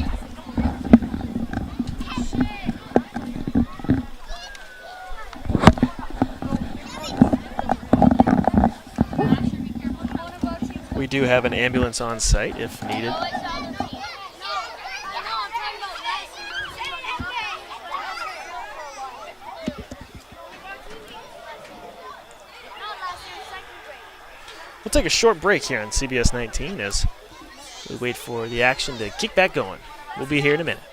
We do have an ambulance on site if needed. We'll take a short break here on CBS 19 as we wait for the action to kick back going. We'll be here in a minute.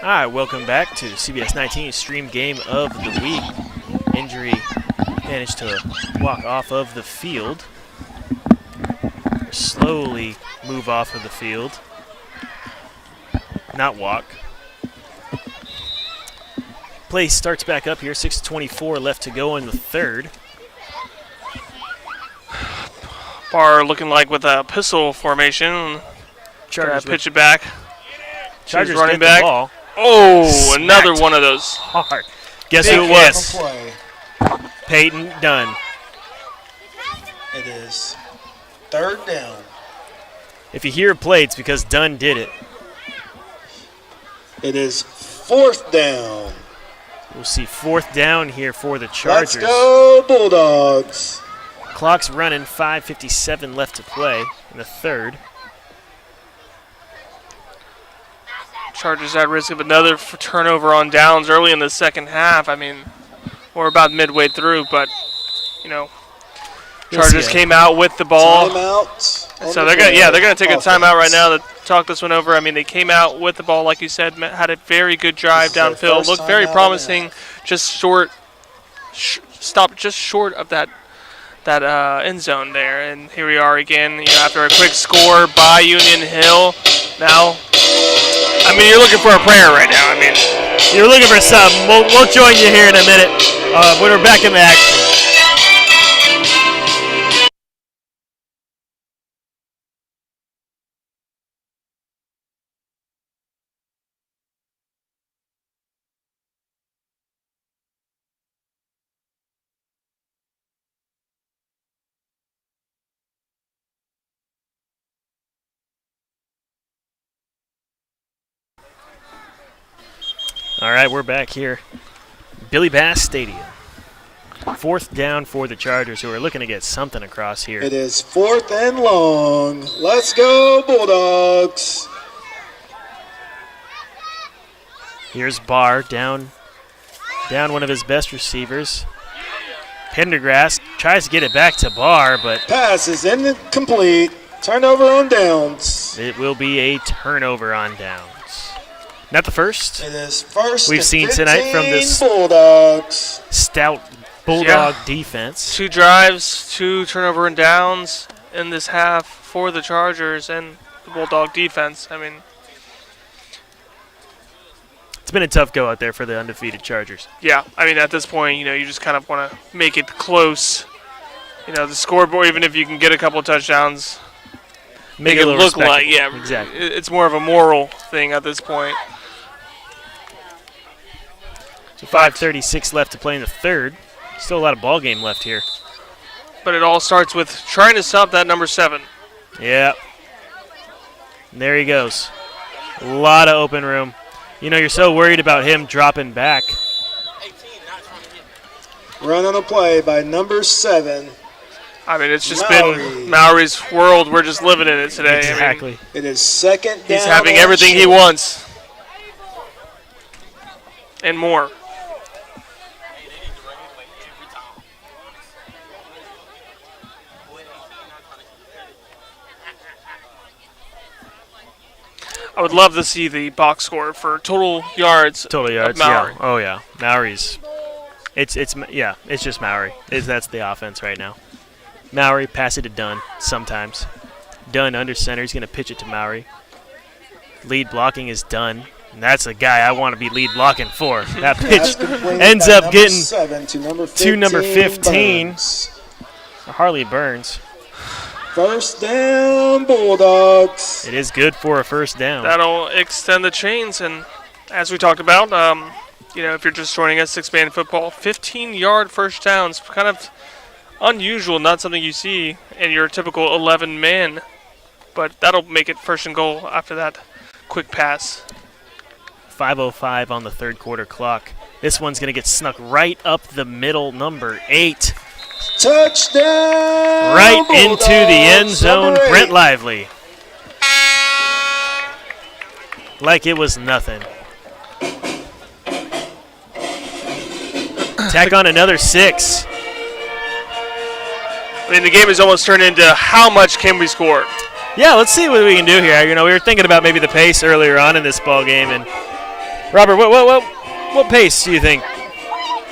All right, welcome back to CBS 19 Stream Game of the Week. Injury managed to walk off of the field. Slowly move off of the field. Not walk. Play starts back up here. 6:24 left to go in the third. Barr looking like with a pistol formation. Chargers Pitch it back. Chargers running get back. the ball. Oh, Smacked another one of those. Hard. Guess Big who it hit. was? Play. Peyton Dunn. It is 3rd down. If you hear play, it's because Dunn did it. It is 4th down. We'll see 4th down here for the Chargers. Let's go Bulldogs. Clock's running, 5:57 left to play in the third. Chargers at risk of another turnover on downs early in the second half. I mean, we're about midway through, but, you know, Chargers came out with the ball. Timeout. So they're gonna take a timeout right now to talk this one over. I mean, they came out with the ball, like you said, had a very good drive downfield, looked very promising. Just stopped just short of that end zone there. And here we are again, you know, after a quick score by Union Hill. Now, I mean, you're looking for a prayer right now. I mean, You're looking for something. We'll join you here in a minute when we're back in the action. All right, we're back here. Billy Bass Stadium. 4th down for the Chargers, who are looking to get something across here. It is 4th and long. Let's go Bulldogs. Here's Barr down one of his best receivers. Pendergrass tries to get it back to Barr, but Pass is incomplete. Turnover on downs. it will be a turnover on downs. Not the first. It is 1st We've and seen 15 tonight from this Bulldogs. stout Bulldog defense. 2 drives, 2 turnover and downs in this half for the Chargers and the Bulldog defense. I mean, It's been a tough go out there for the undefeated Chargers. yeah, I mean, at this point, you know, you just kind of want to make it close. You know, the scoreboard, even if you can get a couple of touchdowns, make it little look like, respectable. yeah, Exactly. it's more of a moral thing at this point. So 5:36 left to play in the third. Still a lot of ball game left here. But it all starts with trying to stop that number 7. Yeah. There he goes. A lot of open room. You know, you're so worried about him dropping back. Run on a play by number 7. I mean, it's just Maury. been Maury's world. We're just living in it today. Exactly. I mean, It is 2nd down. he's having and everything he short. wants and more. I would love to see the box score for total yards. Total yards. Maury. Yeah. Oh yeah. Maury's. It's just Maury. That's the offense right now. Maury, pass it to Dunn sometimes. Dunn under center. He's going to pitch it to Maury. Lead blocking is Dunn. And that's the guy I want to be lead blocking for. That pitch ends by up number getting 7 to number 15. to number 15. Burns. Harley Burns. 1st down Bulldogs. It is good for a first down. That'll extend the chains, and as we talked about, you know, if you're just joining us, 6-man football, 15-yard first downs, kind of unusual, not something you see in your typical 11-man, but that'll make it 1st and goal after that quick pass. 5:05 on the third quarter clock. This one's going to get snuck right up the middle, number 8. Touchdown. Right Bulldogs, into the end zone, number 8. Brent Lively. Like it was nothing. Tack on another 6. I mean, the game has almost turned into how much can we score? Yeah, let's see what we can do here. You know, we were thinking about maybe the pace earlier on in this ball game, and Robert, what pace do you think? What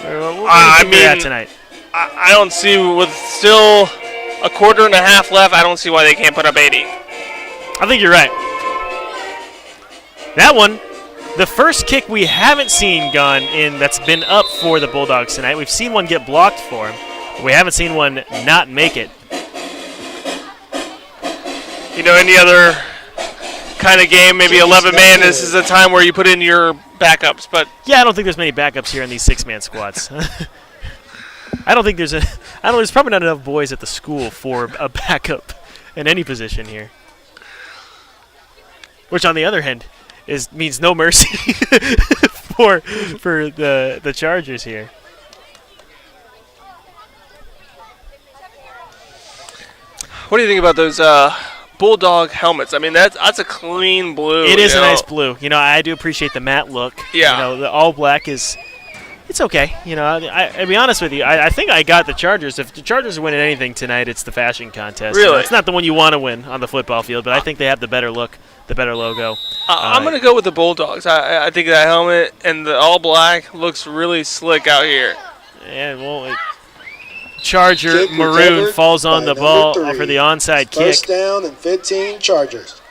do you think they're at tonight? I don't see, with still a quarter and a half left, I don't see why they can't put up 80. I think you're right. That one, the first kick we haven't seen gone in that's been up for the Bulldogs tonight. We've seen one get blocked for him, but we haven't seen one not make it. You know, any other kind of game, maybe 11 man, this is a time where you put in your backups. But yeah, I don't think there's many backups here in these 6-man squads. I don't think there's probably not enough boys at the school for a backup in any position here. Which, on the other hand, means no mercy for the Chargers here. What do you think about those Bulldog helmets? I mean, that's a clean blue. It is a nice blue. You know, I do appreciate the matte look. Yeah. You know, the all black it's okay. You know, I'll be honest with you. I think I got the Chargers. If the Chargers are winning anything tonight, it's the fashion contest. Really? You know, it's not the one you want to win on the football field, but I think they have the better look, the better logo. I'm going to go with the Bulldogs. I think that helmet and the all black looks really slick out here. And well, Charger Kick maroon recovered falls on by the number ball 3. for the onside kick. First down and 15 Chargers.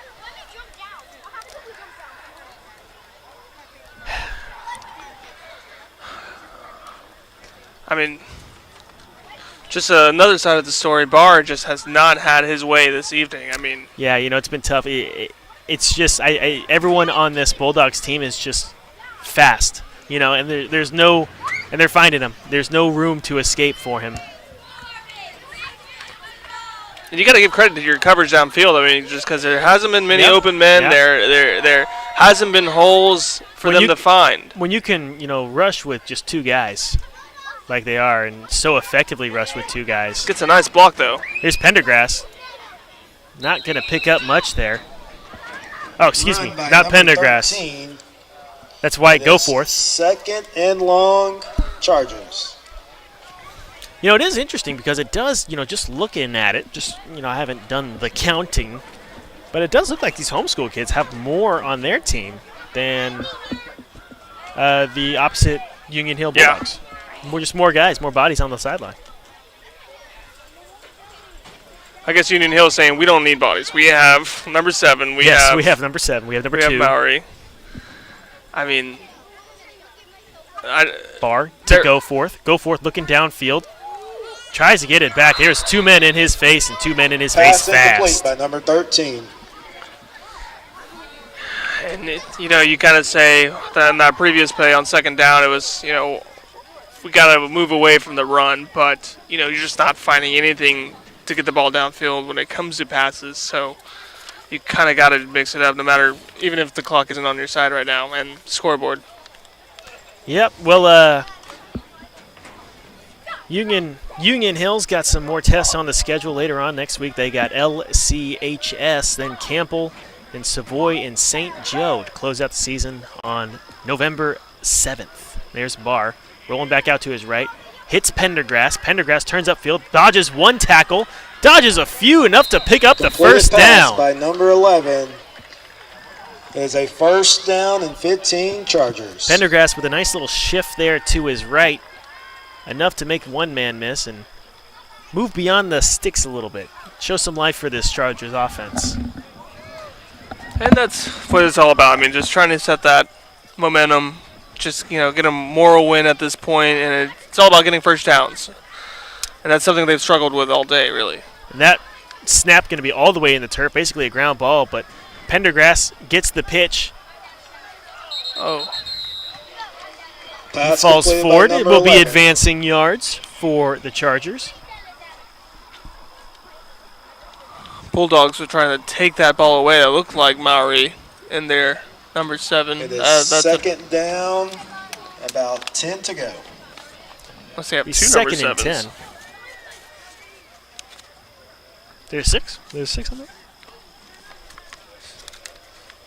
I mean, just another side of the story, Barr just has not had his way this evening. I mean, yeah, you know, it's been tough. It's just everyone on this Bulldogs team is just fast, you know, and there's no, and they're finding him. There's no room to escape for him. and you got to give credit to your coverage downfield. I mean, just because there hasn't been many open men, there hasn't been holes for them to find. When you can, you know, rush with just 2 guys, like they are, and so effectively rush with 2 guys. Gets a nice block, though. Here's Pendergrass. Not going to pick up much there. Oh, excuse me, not Pendergrass. 13. That's White. Go forth. Second and long, Chargers. You know, it is interesting because it does, you know, just looking at it, I haven't done the counting, but it does look like these homeschool kids have more on their team than the opposite Union Hill Bulldogs. More guys, more bodies on the sideline. I guess Union Hill is saying we don't need bodies. We have number 7. We have number 7. We have number 2. We have Bowery. I mean, Barr to go forth. Go forth looking downfield. Tries to get it back. There's 2 men in his face and 2 men in his face fast. Pass incomplete by number 13. And, you kind of say that in that previous play on second down, it was, we got to move away from the run. But, you're just not finding anything to get the ball downfield when it comes to passes. So you kind of got to mix it up no matter, even if the clock isn't on your side right now and scoreboard. Yep. Well, Union Hill's got some more tests on the schedule later on next week. They got LCHS, then Campbell, then Savoy, and St. Joe to close out the season on November 7th. There's Barr rolling back out to his right. Hits Pendergrass. Pendergrass turns upfield, dodges 1 tackle, dodges a few, enough to pick up the first down. By number 11 is a first down and 15 Chargers. Pendergrass with a nice little shift there to his right, enough to make 1 man miss and move beyond the sticks a little bit. Show some life for this Chargers offense. And that's what it's all about. I mean, just trying to set that momentum, just, get a moral win at this point, and it's all about getting first downs. And that's something they've struggled with all day, really. And that snap going to be all the way in the turf, basically a ground ball, but Pendergrass gets the pitch. Oh. He falls forward. It will be advancing yards for the Chargers. Bulldogs were trying to take that ball away. It looked like Maori in there, number 7. It is second down, about 10 to go. Let's say I have 2 second number 7s. and 10. There's 6. There's 6 on there.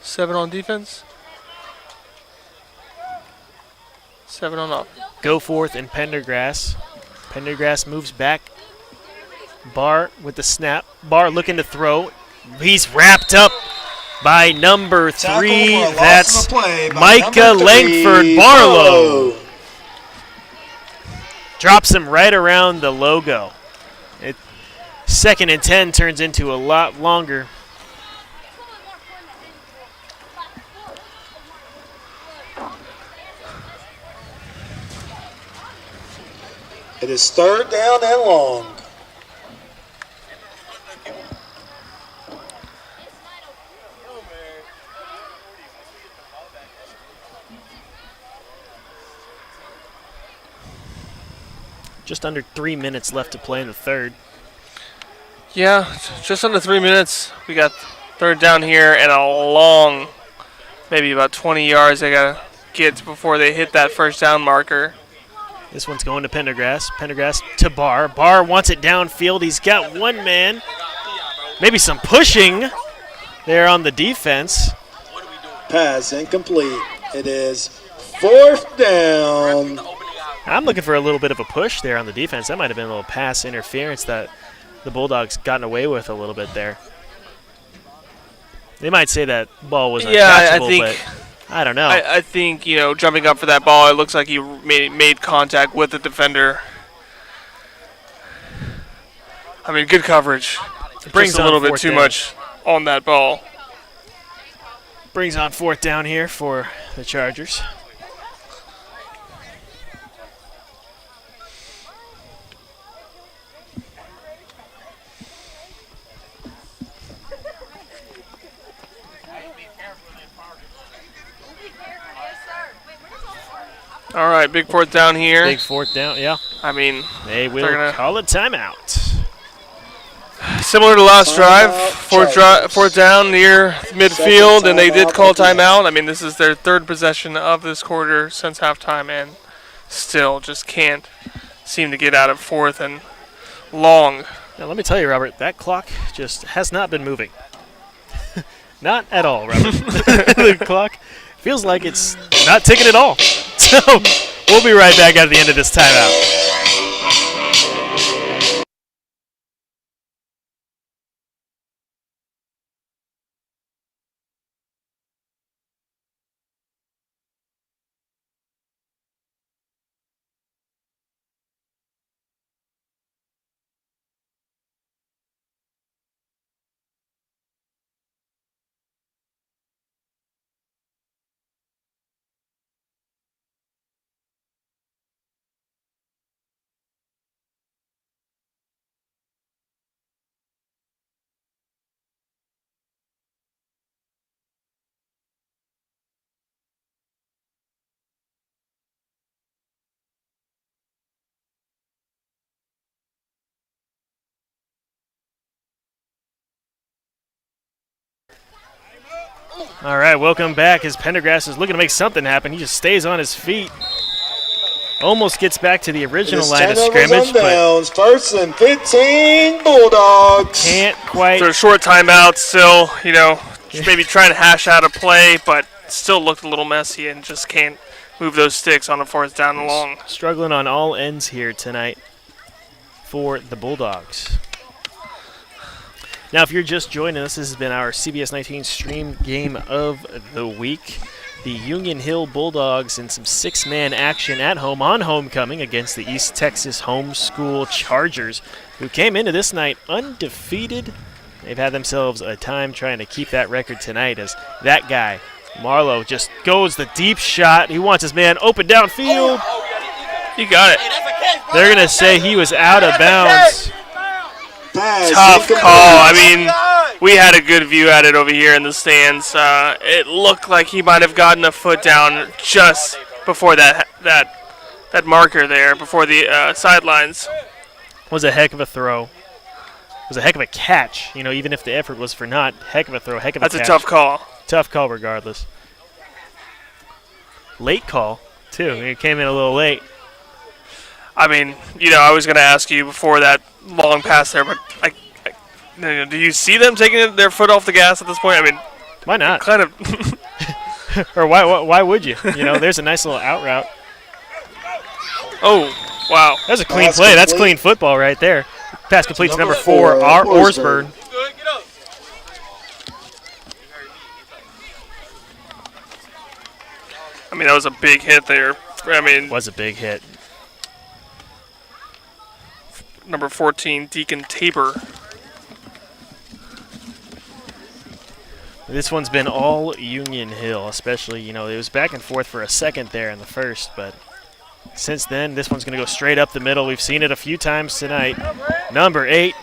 7 on defense. 7 on offense. Goforth and Pendergrass. Pendergrass moves back. Barr with the snap. Barr looking to throw. He's wrapped up by number Tackle 3. for a loss on That's the play by Micah number 3, Langford Barlow. Drops him right around the logo. 2nd and 10 turns into a lot longer. It is 3rd down and long. Just under 3 minutes left to play in the 3rd. Yeah, just under 3 minutes. We got 3rd down here and a long, maybe about 20 yards they got to get before they hit that 1st down marker. This one's going to Pendergrass. Pendergrass to Barr. Barr wants it downfield. He's got one man. Maybe some pushing there on the defense. Pass incomplete. It is 4th down. I'm looking for a little bit of a push there on the defense. That might have been a little pass interference that the Bulldogs gotten away with a little bit there. They might say that ball was uncatchable, but I don't know. I think, jumping up for that ball, it looks like he made contact with the defender. I mean, good coverage. Brings just a little bit too much on that ball. Brings on 4th down here for the Chargers. All right, big 4th down here. Big 4th down, yeah. I mean, they will call a timeout. Similar to last drive, 4th down near midfield, and they did call timeout. I mean, this is their 3rd possession of this quarter since halftime, and still just can't seem to get out of 4th and long. Now, let me tell you, Robert, that clock just has not been moving. Not at all, Robert. The clock feels like it's not ticking at all. So we'll be right back at the end of this timeout. All right, welcome back as Pendergrass is looking to make something happen. He just stays on his feet. Almost gets back to the original line of scrimmage, but 1st and 15, Bulldogs. Can't quite. So a short timeout still, maybe trying to hash out a play, but still looked a little messy and just can't move those sticks on a 4th down and long. Struggling on all ends here tonight for the Bulldogs. Now, if you're just joining us, this has been our CBS 19 stream game of the week. The Union Hill Bulldogs in some 6-man action at home on homecoming against the East Texas Homeschool Chargers, who came into this night undefeated. They've had themselves a time trying to keep that record tonight as that guy, Marlowe, just goes the deep shot. He wants his man open downfield. You got it. They're going to say he was out of bounds. Tough call. I mean, we had a good view at it over here in the stands. It looked like he might have gotten a foot down just before that marker there, before the sidelines. Was a heck of a throw. Was a heck of a catch. Even if the effort was for naught, heck of a throw, heck of a catch. That's a tough call. Tough call regardless. Late call, too. It came in a little late. I mean, I was going to ask you before that long pass there, but do you see them taking their foot off the gas at this point? I mean, why not? Kind of. Or why would you? There's a nice little out route. Oh, wow. That was a clean play. That's clean football right there. Pass complete to number 4, Orsburn. I mean, that was a big hit there. I mean, Was a big hit. number 14, Deacon Tabor. This one's been all Union Hill, especially, it was back and forth for a second there in the first, but since then, this one's going to go straight up the middle. We've seen it a few times tonight. Number 8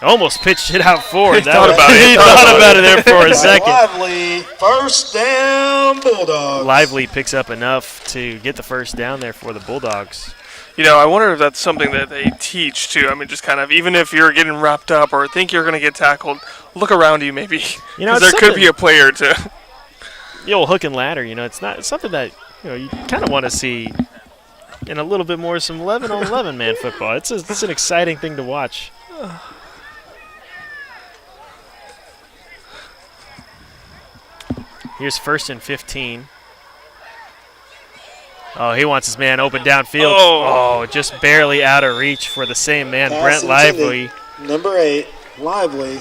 almost pitched it out forward. He thought about it. He thought about it there for a second. Lively, first down, Bulldogs. Lively picks up enough to get the first down there for the Bulldogs. I wonder if that's something that they teach too. I mean, just kind of, even if you're getting wrapped up or think you're going to get tackled, look around you maybe. Because there could be a player to. The old hook and ladder, it's something that, you kind of want to see in a little bit more some 11-on-11 man football. It's an exciting thing to watch. Here's 1st and 15. Oh, he wants his man open downfield. Oh, just barely out of reach for the same man, Pass Brent Lively. Number 8, Lively.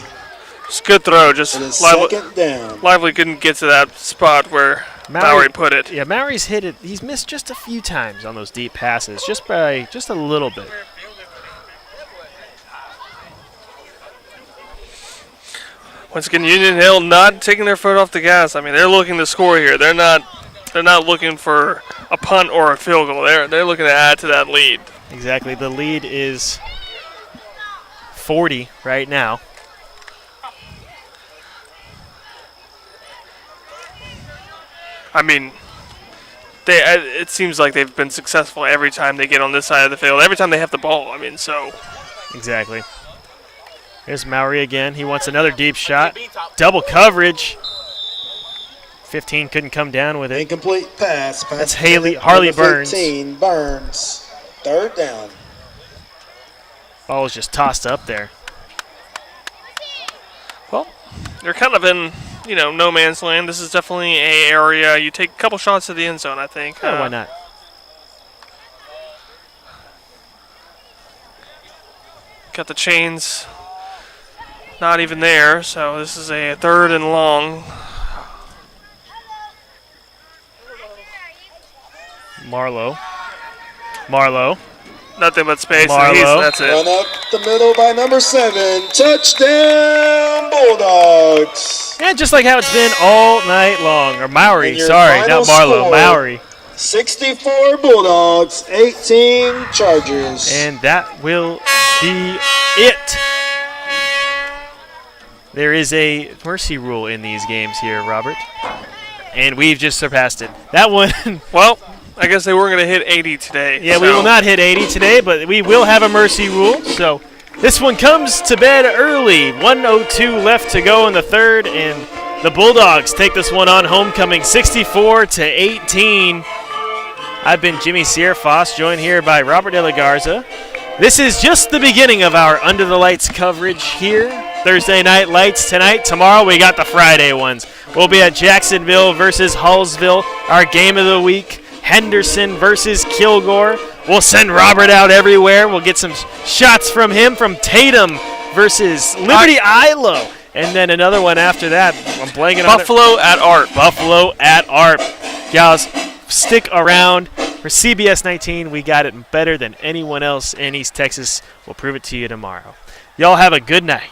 It's a good throw. Just It is second down. Lively couldn't get to that spot where Maury put it. Yeah, Maury's hit it. He's missed just a few times on those deep passes, just by just a little bit. Once again, Union Hill not taking their foot off the gas. I mean, they're looking to score here. They're not looking for a punt or a field goal. They're looking to add to that lead. Exactly. The lead is 40 right now. I mean, it seems like they've been successful every time they get on this side of the field. Every time they have the ball. I mean, so. Exactly. Here's Maury again. He wants another deep shot. Double coverage. 15 couldn't come down with it. Incomplete pass. That's Harley Burns. 15, Burns. Third down. Ball was just tossed up there. Well, they're kind of in, no man's land. This is definitely an area. You take a couple shots at the end zone, I think. Oh, why not? Got the chains not even there, so this is a 3rd and long. Marlowe. Nothing but space. Marlowe. That's it. Run up the middle by number 7. Touchdown, Bulldogs. Yeah, just like how it's been all night long. Or Maury, And your sorry, final not Marlowe, score, Maury. 64 Bulldogs, 18 Chargers. And that will be it. There is a mercy rule in these games here, Robert. And we've just surpassed it. That one. Well, I guess they weren't going to hit 80 today. Yeah, we will not hit 80 today, but we will have a mercy rule. So this one comes to bed early. 1:02 left to go in the third, and the Bulldogs take this one on homecoming 64-18. I've been Jimmy Sierfoss, joined here by Robert De La Garza. This is just the beginning of our Under the Lights coverage here. Thursday night lights tonight. Tomorrow we got the Friday ones. We'll be at Jacksonville versus Hallsville. Our game of the week, Henderson versus Kilgore. We'll send Robert out everywhere. We'll get some shots from him from Tatum versus Liberty Ilo. And then another one after that. I'm blanking on it. Buffalo at Art. Buffalo at Art. Gals, stick around. For CBS 19, we got it better than anyone else in East Texas. We'll prove it to you tomorrow. Y'all have a good night.